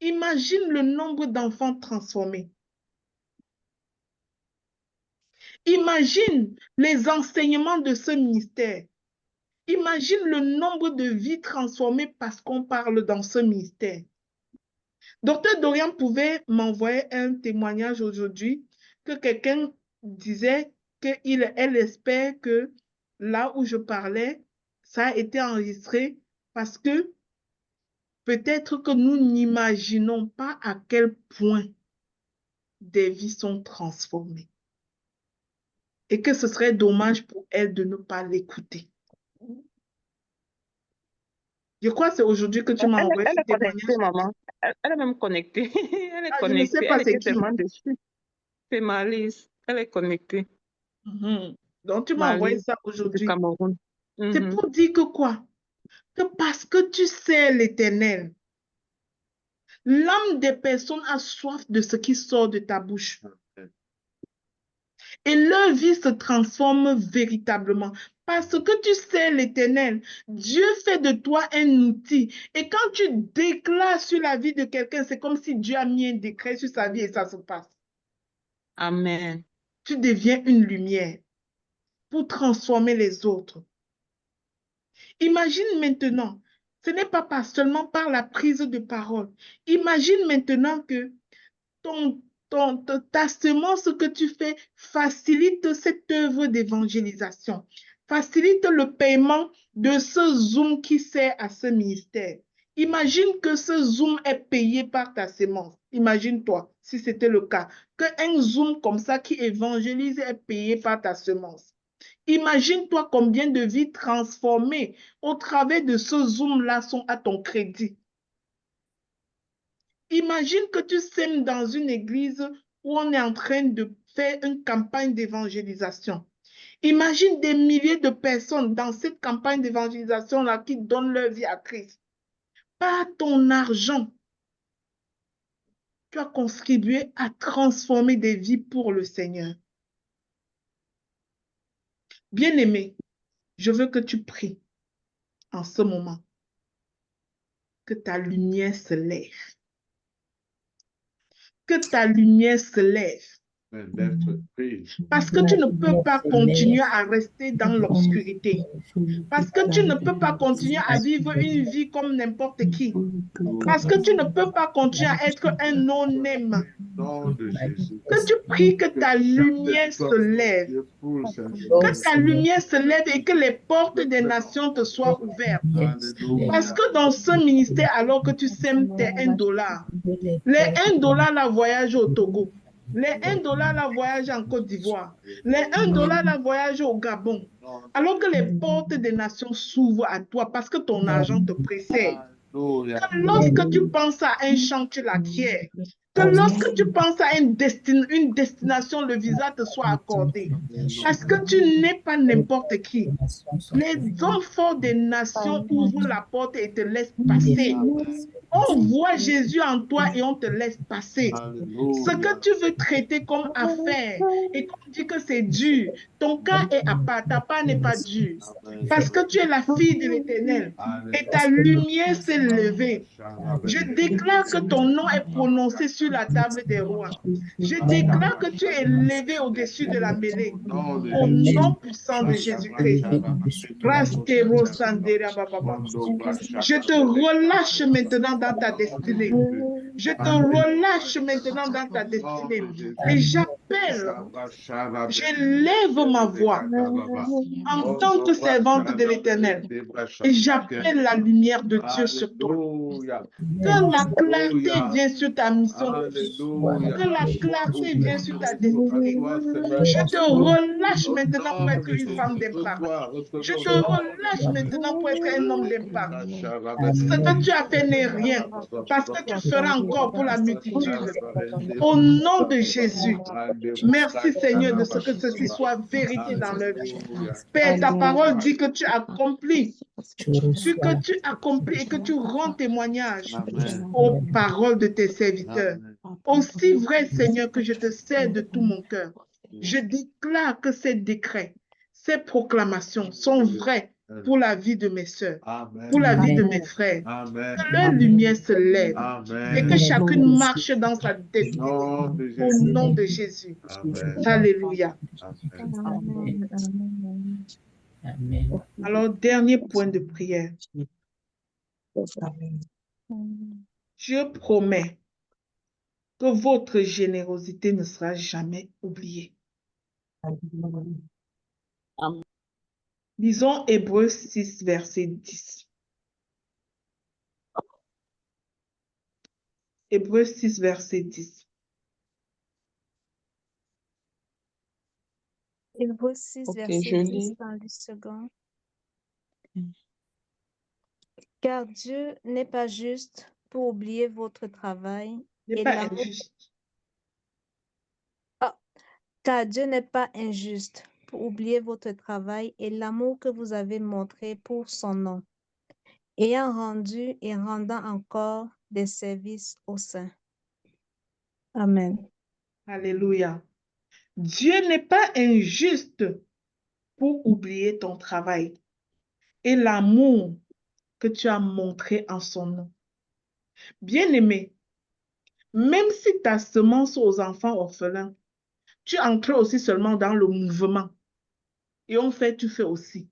Imagine le nombre d'enfants transformés. Imagine les enseignements de ce ministère. Imagine le nombre de vies transformées parce qu'on parle dans ce ministère. Docteur Dorian pouvait m'envoyer un témoignage aujourd'hui que quelqu'un disait qu'elle espère que là où je parlais, ça a été enregistré parce que peut-être que nous n'imaginons pas à quel point des vies sont transformées. Et que ce serait dommage pour elle de ne pas l'écouter. Je crois que c'est aujourd'hui que tu m'as envoyé ce témoignage. Elle est connectée, maman. Elle est même connectée. Elle est Je ne sais connectée. pas Elle c'est était qui. tellement déçue. C'est Malice. Elle est connectée. Donc, tu m'as envoyé Malice ça du aujourd'hui. Cameroun. C'est pour dire que quoi? Que parce que tu sais l'Éternel, l'âme des personnes a soif de ce qui sort de ta bouche. Et leur vie se transforme véritablement. Parce que tu sais l'Éternel, Dieu fait de toi un outil. Et quand tu déclares sur la vie de quelqu'un, c'est comme si Dieu a mis un décret sur sa vie et ça se passe. Amen. Tu deviens une lumière pour transformer les autres. Imagine maintenant, ce n'est pas seulement par la prise de parole. Imagine maintenant que ta semence que tu fais facilite cette œuvre d'évangélisation, facilite le paiement de ce Zoom qui sert à ce ministère. Imagine que ce Zoom est payé par ta semence. Imagine-toi, si c'était le cas, qu'un Zoom comme ça qui évangélise est payé par ta semence. Imagine-toi combien de vies transformées au travers de ce Zoom-là sont à ton crédit. Imagine que tu sèmes dans une église où on est en train de faire une campagne d'évangélisation. Imagine des milliers de personnes dans cette campagne d'évangélisation-là qui donnent leur vie à Christ. Par ton argent, tu as contribué à transformer des vies pour le Seigneur. Bien-aimé, je veux que tu pries en ce moment, que ta lumière se lève. Que ta lumière se lève. Parce que tu ne peux pas continuer à rester dans l'obscurité. Parce que tu ne peux pas continuer à vivre une vie comme n'importe qui. Parce que tu ne peux pas continuer à être un non-aime. Que tu pries que ta lumière se lève. Que ta lumière se lève et que les portes des nations te soient ouvertes. Parce que dans ce ministère, alors que tu sèmes tes $1, les $1 là voyagent au Togo. Les $1 là voyagent en Côte d'Ivoire. Les $1 là voyagent au Gabon. Alors que les portes des nations s'ouvrent à toi parce que ton argent te précède. Que lorsque tu penses à un champ, tu l'acquiers. Que lorsque tu penses à une destination, le visa te soit accordé. Parce que tu n'es pas n'importe qui. Les hommes forts des nations ouvrent la porte et te laissent passer. On voit Jésus en toi et on te laisse passer. Ce que tu veux traiter comme affaire et qu'on dit que c'est dur, ton cas est à part, ta part n'est pas dur. Parce que tu es la fille de l'Éternel et ta lumière s'est levée. Je déclare que ton nom est prononcé sur la table des rois. Je déclare que tu es élevé au-dessus de la mêlée. Au nom puissant de Jésus-Christ. Je te relâche maintenant dans ta destinée. Je te relâche maintenant dans ta destinée. Et j'appelle, j'élève ma voix en tant que servante de l'Éternel. Et j'appelle la lumière de Dieu sur toi. Que la clarté vienne sur ta mission de vie. Que la clarté vienne sur ta destinée. Je te relâche maintenant pour être une femme d'impact. Je te relâche maintenant pour être un homme d'impact. Ce que tu as fait n'est rien, parce que tu feras encore pour la multitude. Au nom de Jésus, merci Seigneur de ce que ceci soit vérité dans leur vie. Père, ta parole dit que tu accomplis, que tu accomplis et que tu rends témoignage aux paroles de tes serviteurs. Aussi vrai, Seigneur, que je te sers de tout mon cœur. Je déclare que ces décrets, ces proclamations sont vrais pour la vie de mes soeurs, pour la vie de mes frères. Que leur lumière se lève et que chacune marche dans sa destinée. Au nom de Jésus. Alléluia. Alors, dernier point de prière. Je promets que votre générosité ne sera jamais oubliée. Lisons Hébreux 6, verset 10. Hébreux 6, verset 10. Hébreux 6, verset 10 dans le second. Car Dieu n'est pas juste pour oublier votre travail. N'est pas injuste. Car Dieu n'est pas injuste pour oublier votre travail et l'amour que vous avez montré pour son nom, ayant rendu et rendant encore des services aux saints. Amen. Alléluia. Dieu n'est pas injuste pour oublier ton travail et l'amour que tu as montré en son nom. Bien-aimé, même si ta semence aux enfants orphelins, tu entres aussi seulement dans le mouvement. Et tu fais aussi.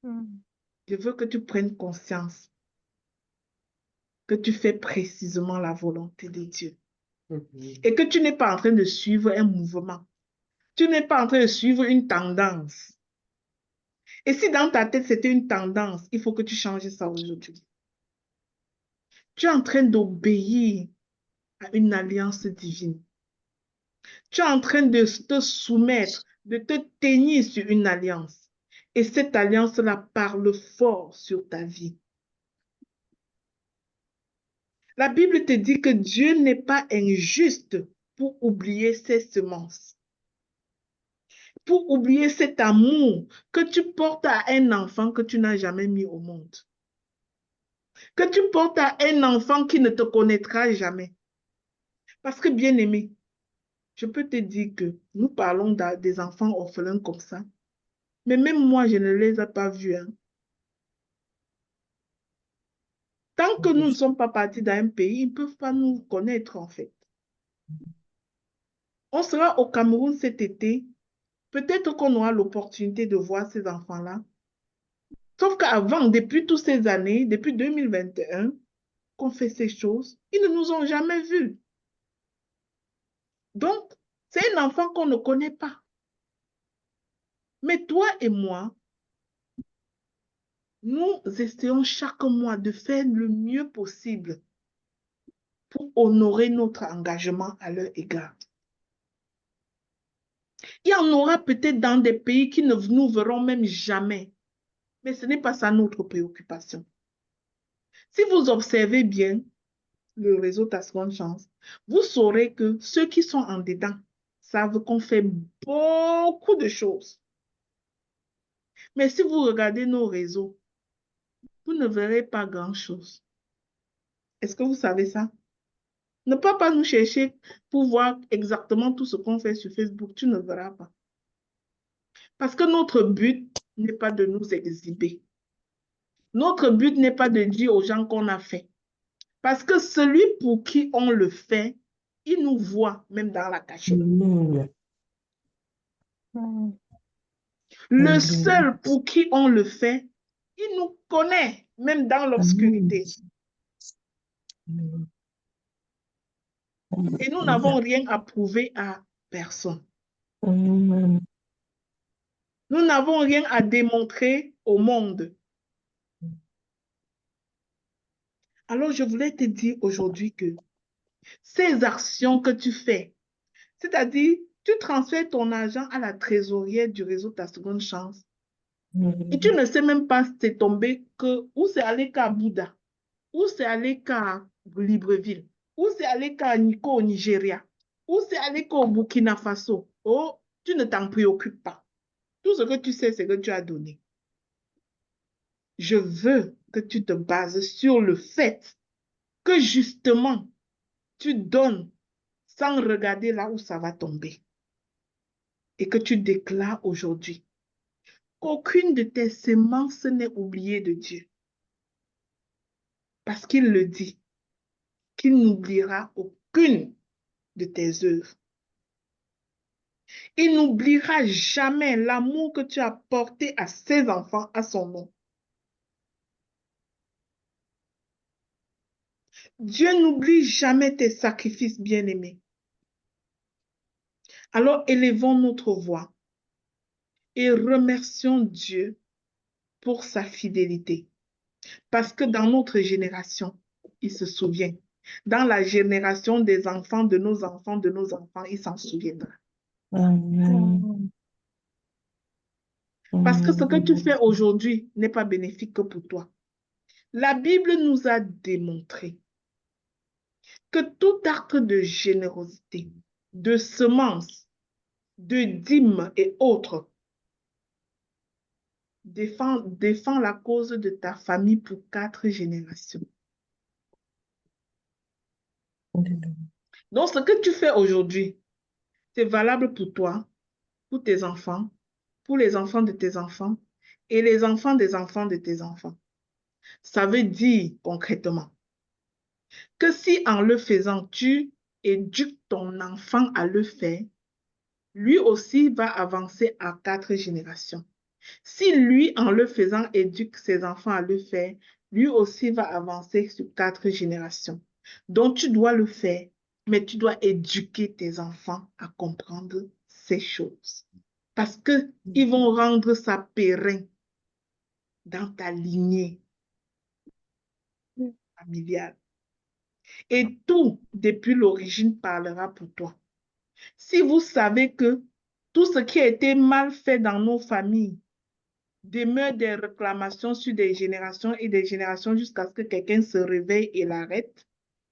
Je veux que tu prennes conscience que tu fais précisément la volonté de Dieu. et que tu n'es pas en train de suivre un mouvement, tu n'es pas en train de suivre une tendance. Et si dans ta tête, c'était une tendance, il faut que tu changes ça aujourd'hui. Tu es en train d'obéir à une alliance divine. Tu es en train de te soumettre, de te tenir sur une alliance. Et cette alliance-là parle fort sur ta vie. La Bible te dit que Dieu n'est pas injuste pour oublier ses semences, pour oublier cet amour que tu portes à un enfant que tu n'as jamais mis au monde, que tu portes à un enfant qui ne te connaîtra jamais. Parce que, bien-aimé, je peux te dire que nous parlons des enfants orphelins comme ça, mais même moi, je ne les ai pas vus. Hein. Tant que nous ne sommes pas partis d'un pays, ils ne peuvent pas nous connaître, en fait. On sera au Cameroun cet été. Peut-être qu'on aura l'opportunité de voir ces enfants-là. Sauf qu'avant, depuis toutes ces années, depuis 2021, qu'on fait ces choses, ils ne nous ont jamais vus. Donc, c'est un enfant qu'on ne connaît pas. Mais toi et moi, nous essayons chaque mois de faire le mieux possible pour honorer notre engagement à leur égard. Il y en aura peut-être dans des pays qui ne nous verront même jamais. Mais ce n'est pas ça notre préoccupation. Si vous observez bien le réseau Ta Seconde Chance, vous saurez que ceux qui sont en dedans savent qu'on fait beaucoup de choses. Mais si vous regardez nos réseaux, vous ne verrez pas grand-chose. Est-ce que vous savez ça? Ne pas nous chercher pour voir exactement tout ce qu'on fait sur Facebook. Tu ne verras pas. Parce que notre but n'est pas de nous exhiber. Notre but n'est pas de dire aux gens qu'on a fait. Parce que celui pour qui on le fait, il nous voit même dans la cachette. Le seul pour qui on le fait, il nous connaît même dans l'obscurité. Et nous n'avons rien à prouver à personne. Nous n'avons rien à démontrer au monde. Alors, je voulais te dire aujourd'hui que ces actions que tu fais, c'est-à-dire, tu transfères ton argent à la trésorière du réseau Ta Seconde Chance. Et tu ne sais même pas c'est tombé que, où c'est allé qu'à Bouddha, où c'est allé qu'à Libreville, où c'est allé qu'à Nico au Nigeria, où c'est allé qu'au Burkina Faso. Oh, tu ne t'en préoccupes pas. Tout ce que tu sais, c'est que tu as donné. Je veux que tu te bases sur le fait que justement, tu donnes sans regarder là où ça va tomber. Et que tu déclares aujourd'hui qu'aucune de tes semences n'est oubliée de Dieu. Parce qu'il le dit, qu'il n'oubliera aucune de tes œuvres. Il n'oubliera jamais l'amour que tu as porté à ses enfants à son nom. Dieu n'oublie jamais tes sacrifices bien-aimés. Alors élevons notre voix et remercions Dieu pour sa fidélité. Parce que dans notre génération, il se souvient. Dans la génération des enfants, de nos enfants, il s'en souviendra. Amen. Parce que ce que tu fais aujourd'hui n'est pas bénéfique que pour toi. La Bible nous a démontré que tout acte de générosité, de semences, de dîmes et autres défend la cause de ta famille pour 4 générations. Donc, ce que tu fais aujourd'hui, c'est valable pour toi, pour tes enfants, pour les enfants de tes enfants et les enfants des enfants de tes enfants. Ça veut dire concrètement que si en le faisant, tu éduques ton enfant à le faire, lui aussi va avancer à 4 générations. Si lui, en le faisant, éduque ses enfants à le faire, lui aussi va avancer sur 4 générations. Donc, tu dois le faire mais tu dois éduquer tes enfants à comprendre ces choses. Parce qu'ils vont rendre ça pérenne dans ta lignée familiale. Et tout, depuis l'origine, parlera pour toi. Si vous savez que tout ce qui a été mal fait dans nos familles demeure des réclamations sur des générations et des générations jusqu'à ce que quelqu'un se réveille et l'arrête,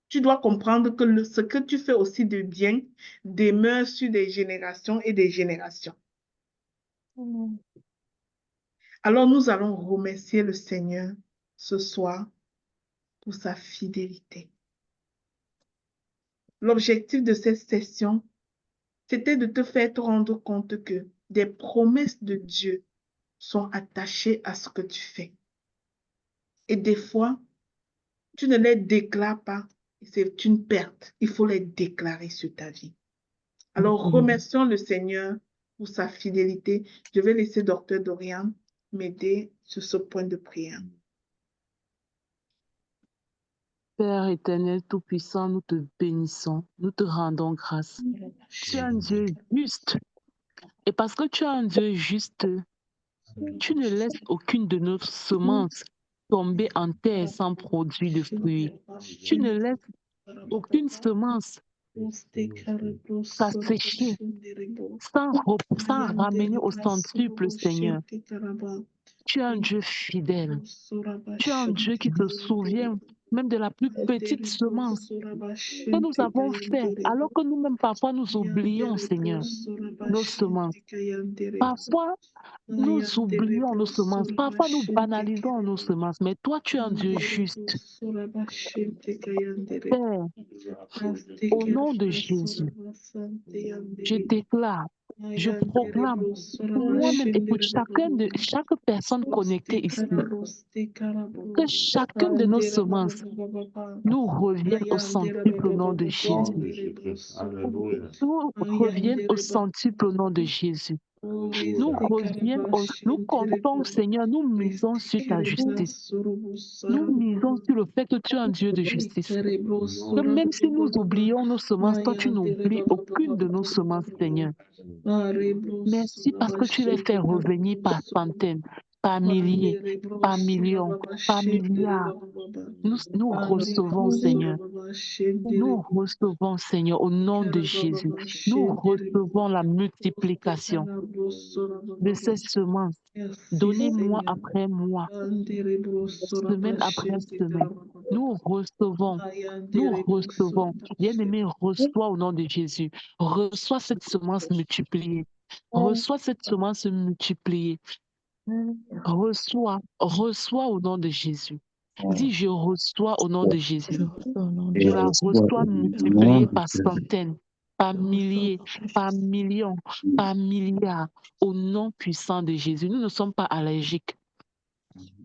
tu dois comprendre que ce que tu fais aussi de bien demeure sur des générations et des générations. Alors nous allons remercier le Seigneur ce soir pour sa fidélité. L'objectif de cette session, c'était de te faire te rendre compte que des promesses de Dieu sont attachées à ce que tu fais. Et des fois, tu ne les déclares pas. C'est une perte. Il faut les déclarer sur ta vie. Alors, remercions le Seigneur pour sa fidélité. Je vais laisser Dr. Dorian m'aider sur ce point de prière. Père éternel Tout-Puissant, nous te bénissons, nous te rendons grâce. Tu es un Dieu juste. Et parce que tu es un Dieu juste, tu ne laisses aucune de nos semences tomber en terre sans produit de fruits. Tu ne laisses aucune semence s'assécher sans ramener au centuple, Seigneur. Tu es un Dieu fidèle. Tu es un Dieu qui se souvient même de la plus petite semence que nous avons fait, alors que nous-mêmes parfois nous oublions, Seigneur, nos semences. Parfois, nous oublions nos semences. Parfois, nous banalisons nos semences. Mais toi, tu es un Dieu juste. Père, au nom de Jésus, je déclare, je proclame pour moi-même et pour chaque personne connectée ici, que chacune de nos semences nous revienne au centuple au nom de Jésus. Nous reviennent au centuple au nom de Jésus. Nous comptons, Seigneur, nous misons sur ta justice. Nous misons sur le fait que tu es un Dieu de justice. Que même si nous oublions nos semences, toi, tu n'oublies aucune de nos semences, Seigneur. Merci parce que tu les fais revenir par centaines, par milliers, par millions, par milliards. Nous recevons, Seigneur. Nous recevons, Seigneur, au nom de Jésus. Nous recevons la multiplication de ces semences. Donnez mois après mois, semaine après semaine. Nous recevons. Bien-aimé, reçois au nom de Jésus. Reçois cette semence multipliée. Reçois cette semence multipliée. Reçois au nom de Jésus. Dis, je reçois au nom de Jésus. Je la reçois multipliée par centaines, par milliers, par millions, par milliards, au nom puissant de Jésus. Nous ne sommes pas allergiques.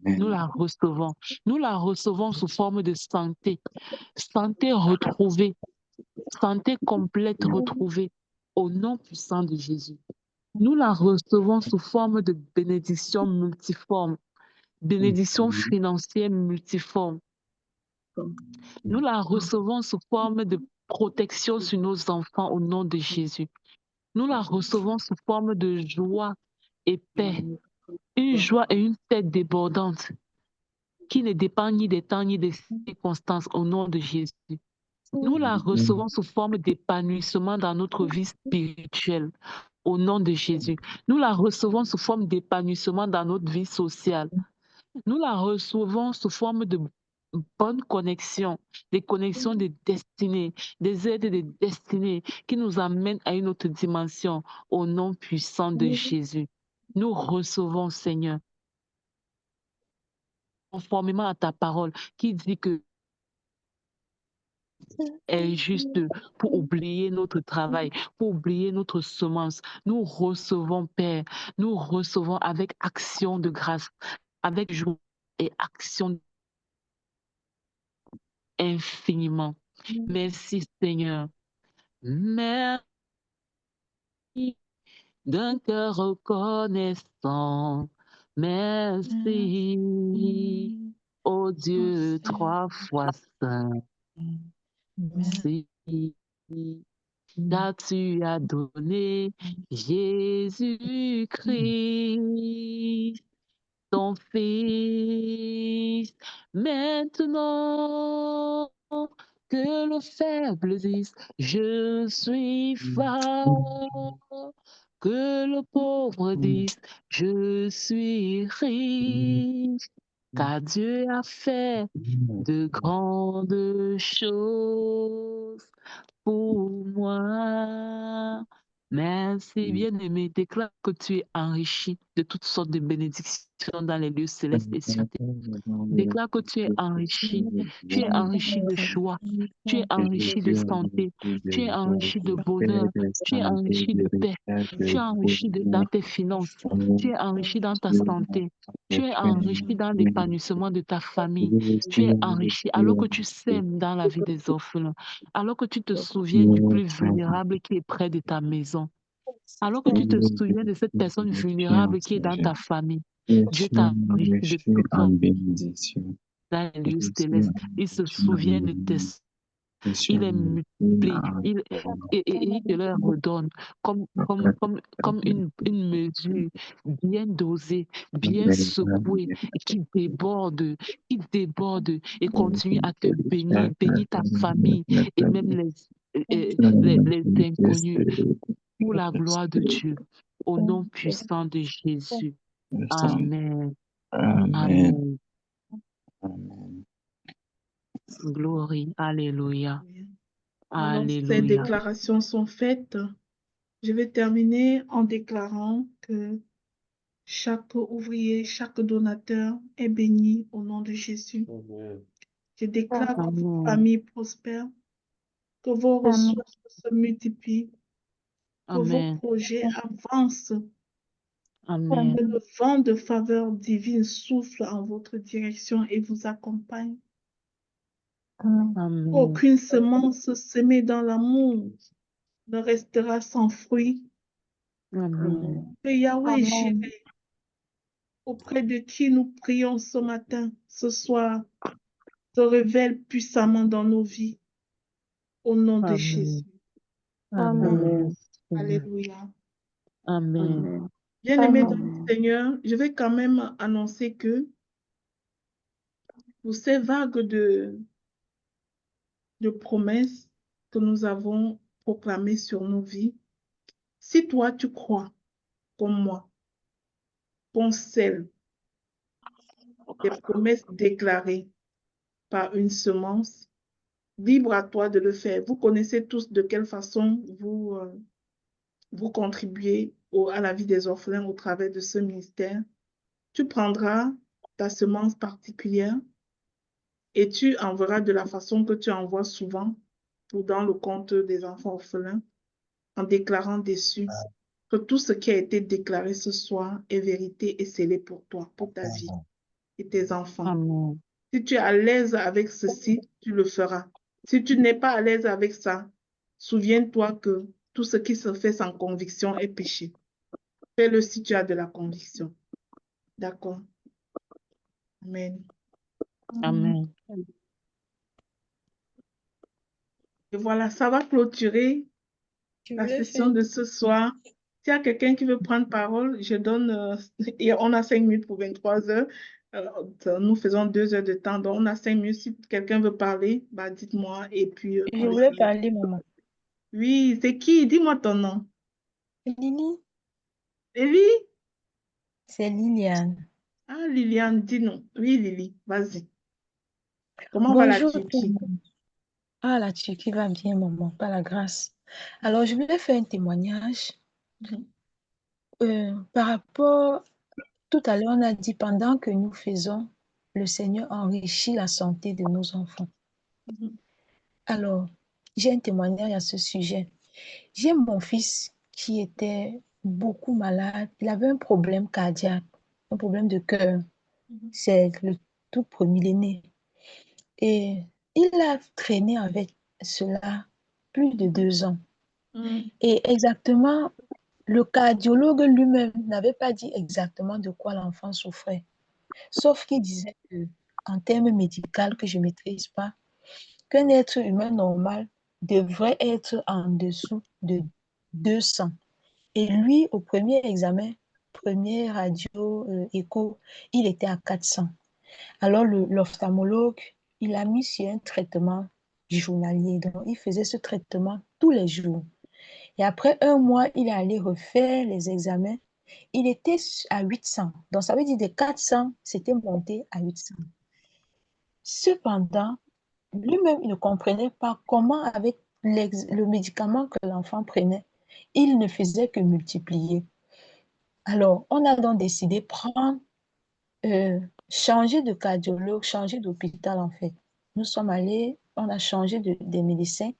Nous la recevons. Nous la recevons sous forme de santé. Santé retrouvée. Santé complète retrouvée. Au nom puissant de Jésus. Nous la recevons sous forme de bénédiction multiforme. Bénédiction financière multiforme. Nous la recevons sous forme de protection sur nos enfants au nom de Jésus. Nous la recevons sous forme de joie et paix. Une joie et une tête débordante qui ne dépend ni des temps ni des circonstances au nom de Jésus. Nous la recevons sous forme d'épanouissement dans notre vie spirituelle au nom de Jésus. Nous la recevons sous forme d'épanouissement dans notre vie sociale. Nous la recevons sous forme de bonnes connexions, des connexions de destinée, des aides de destinée qui nous amènent à une autre dimension au nom puissant de Jésus. Nous recevons, Seigneur, conformément à ta parole qui dit que est juste pour oublier notre travail, pour oublier notre semence. Nous recevons, Père, nous recevons avec action de grâce, avec joie et action infiniment. Merci, Seigneur. Merci d'un cœur reconnaissant. Merci, ô Dieu, trois fois saint. Merci, car tu as donné Jésus-Christ, ton Fils. Maintenant que le faible dise, je suis fort, que le pauvre dise, je suis riche, car Dieu a fait de grandes choses pour moi. Merci, bien-aimé. Déclare que tu es enrichi de toutes sortes de bénédictions dans les lieux célestes et sur terre. Déclare que tu es enrichi de joie, tu es enrichi de santé, tu es enrichi de bonheur, tu es enrichi de paix, tu es enrichi dans tes finances, tu es enrichi dans ta santé, tu es enrichi dans l'épanouissement de ta famille, tu es enrichi alors que tu sèmes dans la vie des orphelins, alors que tu te souviens du plus vulnérable qui est près de ta maison, alors que tu te souviens de cette personne vulnérable qui est dans ta famille. Dieu t'a enrichi de tout ça dans les lieux célestes. Il se souvient de tes... Il est multiplié, il te leur redonne comme une mesure bien dosée, bien secouée, qui déborde et continue à te bénir, bénir ta famille et même les inconnus pour la gloire de Dieu. Au nom puissant de Jésus. Amen. Amen. Gloire. Alléluia. Alors, ces Alléluia. déclarations sont faites. Je vais terminer en déclarant que chaque ouvrier, chaque donateur est béni au nom de Jésus. Je déclare que vos familles prospèrent, que vos ressources se multiplient, que vos projets avancent, Amen. que le vent de faveur divine souffle en votre direction et vous accompagne. Amen. Aucune semence semée dans l'amour ne restera sans fruit. Amen. Que Yahweh Jireh, auprès de qui nous prions ce matin, ce soir, se révèle puissamment dans nos vies. Au nom de Jésus. Amen. Alléluia. Amen. Bien-aimés dans le Seigneur, je vais quand même annoncer que pour ces vagues de promesses que nous avons proclamées sur nos vies, si toi tu crois, comme moi, qu'on scelle des promesses déclarées par une semence, libre à toi de le faire. Vous connaissez tous de quelle façon vous contribuez à la vie des orphelins au travers de ce ministère. Tu prendras ta semence particulière et tu enverras de la façon que tu envoies souvent dans le compte des enfants orphelins, en déclarant dessus que tout ce qui a été déclaré ce soir est vérité et scellé pour toi, pour ta vie et tes enfants. Amen. Si tu es à l'aise avec ceci, tu le feras. Si tu n'es pas à l'aise avec ça, souviens-toi que tout ce qui se fait sans conviction est péché. Fais-le si tu as de la conviction. D'accord. Amen. Amen. Et voilà, ça va clôturer la session de ce soir. S'il y a quelqu'un qui veut prendre parole, je donne, et on a 5 minutes pour 23 heures. Nous faisons 2 heures de temps, donc on a 5 minutes. Si quelqu'un veut parler, bah, dites-moi. Et puis, Je voulais parler, maman. oui, c'est qui? Dis-moi ton nom. Lily. Lily? C'est Liliane. Ah, Liliane, dis-nous. Oui, Lily, vas-y. Comment va la Bonjour. Turquie? Ah, la Turquie va bien, maman, par la grâce. Alors, je voulais faire un témoignage. Par rapport, tout à l'heure, on a dit, pendant que nous faisons, le Seigneur enrichit la santé de nos enfants. Alors, j'ai un témoignage à ce sujet. J'ai mon fils qui était beaucoup malade. Il avait un problème cardiaque, un problème de cœur. C'est le tout premier, l'aîné. Et il a traîné avec cela plus de 2 ans. Et exactement, le cardiologue lui-même n'avait pas dit exactement de quoi l'enfant souffrait. Sauf qu'il disait que, en termes médicaux que je ne maîtrise pas, qu'un être humain normal devrait être en dessous de 200. Et lui, au premier examen, premier radio écho, il était à 400. Alors, l'ophtalmologue, il a mis sur un traitement journalier. Donc, il faisait ce traitement tous les jours. Et après un mois, il est allé refaire les examens. Il était à 800. Donc, ça veut dire de 400, c'était monté à 800. Cependant, lui-même, il ne comprenait pas comment, avec le médicament que l'enfant prenait, il ne faisait que multiplier. Alors, on a donc décidé de prendre, changer de cardiologue, changer d'hôpital en fait. Nous sommes allés, on a changé des médecins.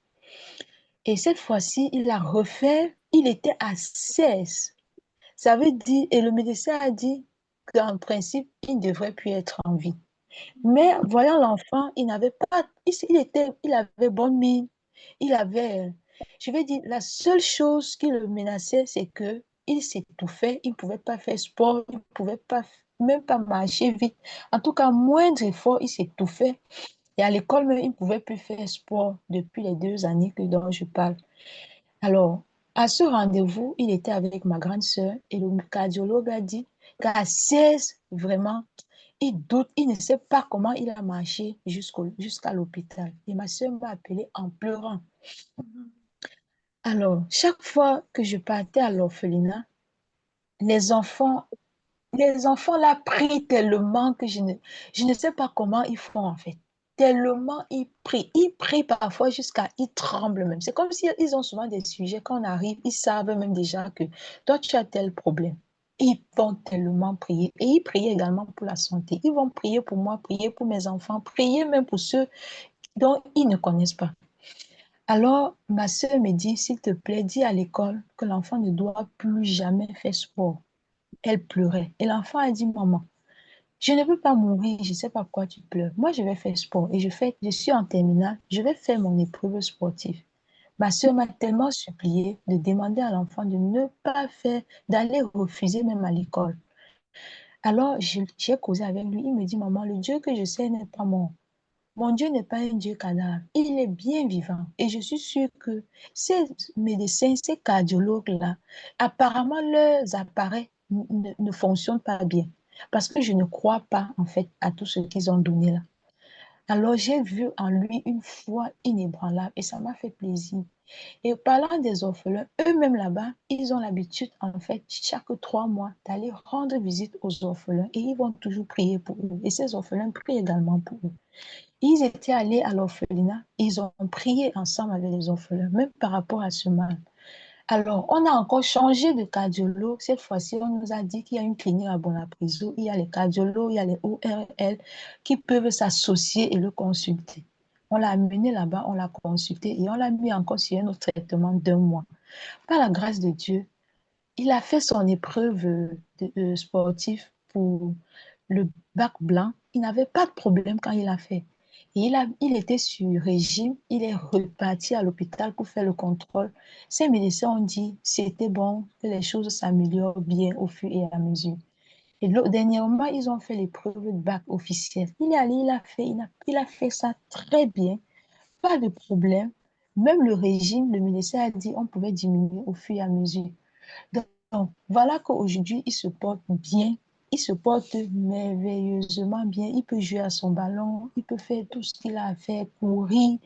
Et cette fois-ci, il a refait, il était à 16. Ça veut dire, et le médecin a dit qu'en principe, il ne devrait plus être en vie. Mais voyant l'enfant, il n'avait pas, il avait bonne mine. Il avait, je vais dire, la seule chose qui le menaçait, c'est que il s'étouffait, il ne pouvait pas faire sport, il ne pouvait pas, même pas marcher vite. En tout cas, moindre effort, il s'étouffait. Et à l'école même, il ne pouvait plus faire sport depuis les 2 années dont je parle. Alors, à ce rendez-vous, il était avec ma grande sœur et le cardiologue a dit qu'à 16, vraiment, il doute, il ne sait pas comment il a marché jusqu'à l'hôpital. Et ma soeur m'a appelé en pleurant. Alors, chaque fois que je partais à l'orphelinat, les enfants là prient tellement que je ne sais pas comment ils font en fait. Tellement ils prient. Ils prient parfois jusqu'à, ils tremblent même. C'est comme si ils ont souvent des sujets, quand on arrive, ils savent même déjà que toi, tu as tel problème. Ils vont tellement prier. Et ils prient également pour la santé. Ils vont prier pour moi, prier pour mes enfants, prier même pour ceux dont ils ne connaissent pas. Alors, ma soeur me dit, s'il te plaît, dis à l'école que l'enfant ne doit plus jamais faire sport. Elle pleurait. Et l'enfant a dit, maman, je ne veux pas mourir, je ne sais pas pourquoi tu pleures. Moi, je vais faire sport et je suis en terminale, je vais faire mon épreuve sportive. Ma soeur m'a tellement supplié de demander à l'enfant de ne pas faire, d'aller refuser même à l'école. Alors, j'ai causé avec lui. Il me dit, maman, le Dieu que je sais n'est pas mort. Mon Dieu n'est pas un Dieu cadavre. Il est bien vivant. Et je suis sûre que ces médecins, ces cardiologues-là, apparemment, leurs appareils ne fonctionnent pas bien. Parce que je ne crois pas, en fait, à tout ce qu'ils ont donné là. Alors, j'ai vu en lui une foi inébranlable et ça m'a fait plaisir. Et parlant des orphelins, eux-mêmes là-bas, ils ont l'habitude, en fait, chaque 3 mois, d'aller rendre visite aux orphelins et ils vont toujours prier pour eux. Et ces orphelins prient également pour eux. Ils étaient allés à l'orphelinat, ils ont prié ensemble avec les orphelins, même par rapport à ce mal. Alors, on a encore changé de cardiologue. Cette fois-ci, on nous a dit qu'il y a une clinique à Bonaprise. Il y a les cardiologues, il y a les ORL qui peuvent s'associer et le consulter. On l'a amené là-bas, on l'a consulté et on l'a mis encore sur un autre traitement d'1 mois. Par la grâce de Dieu, il a fait son épreuve sportive pour le bac blanc. Il n'avait pas de problème quand il a fait. Et il était sur régime, il est reparti à l'hôpital pour faire le contrôle. Ces médecins ont dit c'était bon, que les choses s'améliorent bien au fur et à mesure. Et dernièrement, ils ont fait l'épreuve de bac officielle. Il est allé, il a fait ça très bien, pas de problème. Même le régime, le médecin a dit on pouvait diminuer au fur et à mesure. Donc, voilà qu'aujourd'hui, il se porte bien, il se porte merveilleusement bien. Il peut jouer à son ballon, il peut faire tout ce qu'il a à faire, courir,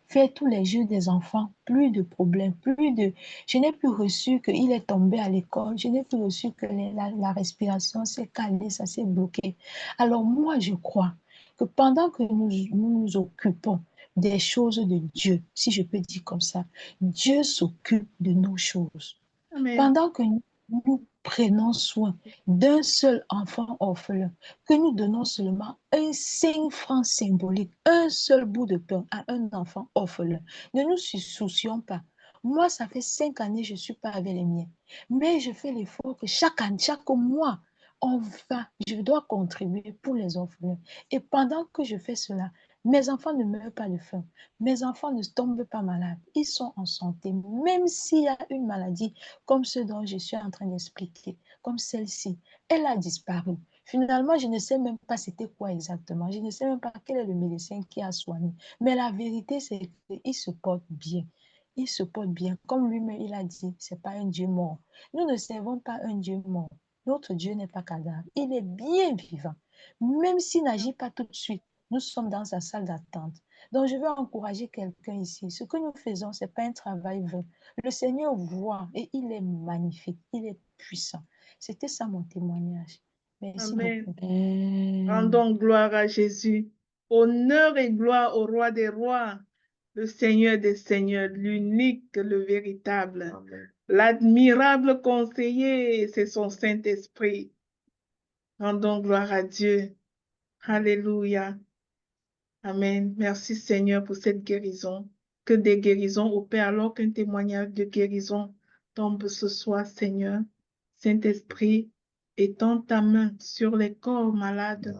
faire tous les jeux des enfants. Plus de problèmes, Je n'ai plus reçu qu'il est tombé à l'école, je n'ai plus reçu que la respiration s'est calée, ça s'est bloqué. Alors moi, je crois que pendant que nous occupons des choses de Dieu, si je peux dire comme ça, Dieu s'occupe de nos choses. Amen. Pendant que nous prenons soin d'un seul enfant orphelin, que nous donnons seulement un 5 francs symbolique, un seul bout de pain à un enfant orphelin, ne nous soucions pas. Moi, ça fait 5 années que je ne suis pas avec les miens. Mais je fais l'effort que chaque année, chaque mois, je dois contribuer pour les orphelins. Et pendant que je fais cela, mes enfants ne meurent pas de faim. Mes enfants ne tombent pas malades. Ils sont en santé. Même s'il y a une maladie comme ce dont je suis en train d'expliquer, comme celle-ci, elle a disparu. Finalement, je ne sais même pas c'était quoi exactement. Je ne sais même pas quel est le médecin qui a soigné. Mais la vérité, c'est qu'il se porte bien. Il se porte bien. Comme lui-même, il a dit, c'est pas un Dieu mort. Nous ne servons pas un Dieu mort. Notre Dieu n'est pas cadavre. Il est bien vivant. Même s'il n'agit pas tout de suite, nous sommes dans sa salle d'attente. Donc, je veux encourager quelqu'un ici. Ce que nous faisons, ce n'est pas un travail vain. Le Seigneur voit et il est magnifique. Il est puissant. C'était ça mon témoignage. Merci Amen. beaucoup. Rendons gloire à Jésus. Honneur et gloire au roi des rois, le Seigneur des seigneurs, l'unique, le véritable, l'admirable conseiller, c'est son Saint-Esprit. Rendons gloire à Dieu. Alléluia. Amen. Merci Seigneur pour cette guérison. Que des guérisons opèrent alors qu'un témoignage de guérison tombe ce soir, Seigneur. Saint-Esprit, étends ta main sur les corps malades.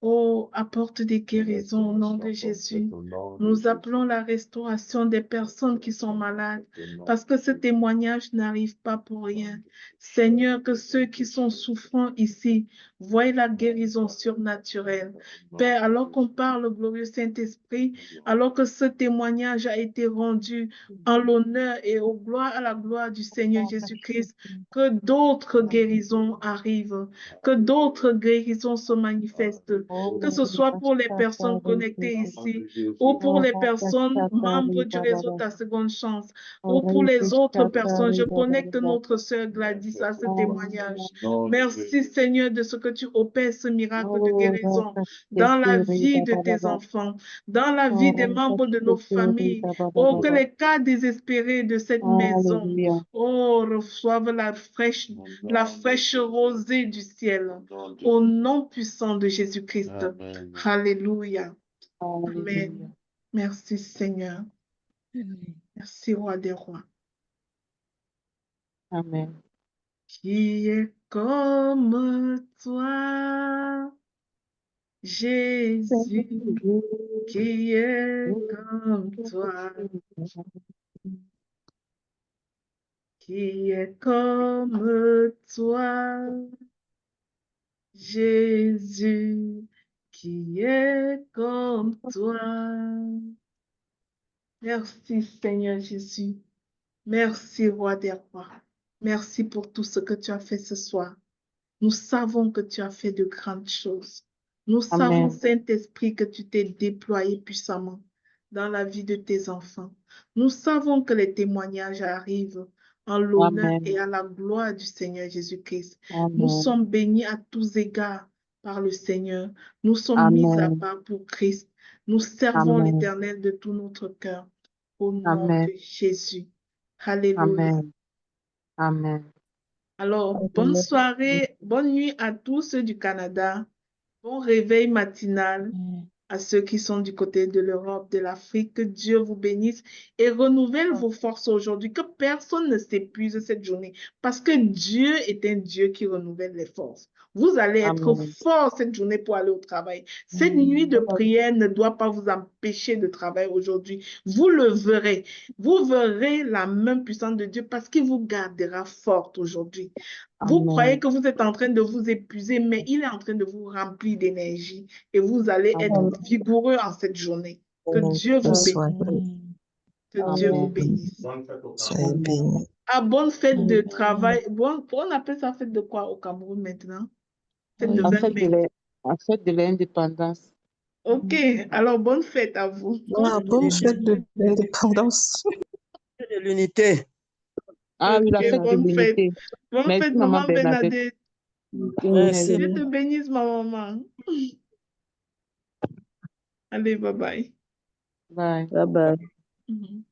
Oh, apporte des guérisons au nom de Jésus. Nous appelons la restauration des personnes qui sont malades parce que ce témoignage n'arrive pas pour rien. Seigneur, que ceux qui sont souffrants ici voient la guérison surnaturelle. Père, alors qu'on parle, glorieux Saint-Esprit, alors que ce témoignage a été rendu en l'honneur et à la gloire du Seigneur Jésus-Christ, que d'autres guérisons arrivent, que d'autres guérisons se manifestent, que ce soit pour les personnes connectées ici ou pour les personnes membres du réseau Ta Seconde Chance ou pour les autres personnes. Je connecte notre sœur Gladys à ce témoignage. Merci Seigneur de ce que tu opères ce miracle de guérison dans la vie de tes enfants, dans la vie des membres de nos familles. Oh, que les cas désespérés de cette maison, oh, reçoivent la fraîche rosée du ciel. Au nom puissant de Jésus-Christ. Alléluia. Amen. Merci Seigneur. Merci Roi des rois. Amen. Qui est comme toi, Jésus, qui est comme toi, qui est comme toi, Jésus, qui est comme toi. Merci Seigneur Jésus. Merci Roi des rois. Merci pour tout ce que tu as fait ce soir. Nous savons que tu as fait de grandes choses. Nous savons, Saint-Esprit, que tu t'es déployé puissamment dans la vie de tes enfants. Nous savons que les témoignages arrivent en l'honneur et à la gloire du Seigneur Jésus-Christ. Nous sommes bénis à tous égards par le Seigneur. Nous sommes mis à part pour Christ. Nous servons l'Éternel de tout notre cœur. Au nom de Jésus. Alléluia. Amen. Alors, bonne soirée, bonne nuit à tous ceux du Canada. Bon réveil matinal à ceux qui sont du côté de l'Europe, de l'Afrique. Que Dieu vous bénisse et renouvelle vos forces aujourd'hui. Que personne ne s'épuise cette journée parce que Dieu est un Dieu qui renouvelle les forces. Vous allez être forts cette journée pour aller au travail. Cette nuit de prière ne doit pas vous empêcher de travailler aujourd'hui. Vous le verrez. Vous verrez la main puissante de Dieu parce qu'il vous gardera forte aujourd'hui. Vous croyez que vous êtes en train de vous épuiser, mais il est en train de vous remplir d'énergie et vous allez être vigoureux en cette journée. Que Dieu vous bénisse. Que Dieu vous bénisse. Soyez bénis. Ah, bonne fête de travail. Bon, on appelle ça fête de quoi au Cameroun maintenant? Fête de 20 mai. En fête de l'indépendance. Ok, alors bonne fête à vous. Ah, bonne fête de l'indépendance. De l'unité. Ah oui, la Ok, fête de bonne fête. l'unité. Bonne Merci, fête, maman maman Bernadette. Merci. Dieu te bénisse, ma maman. Allez, bye bye. Bye. Bye bye. Mhm.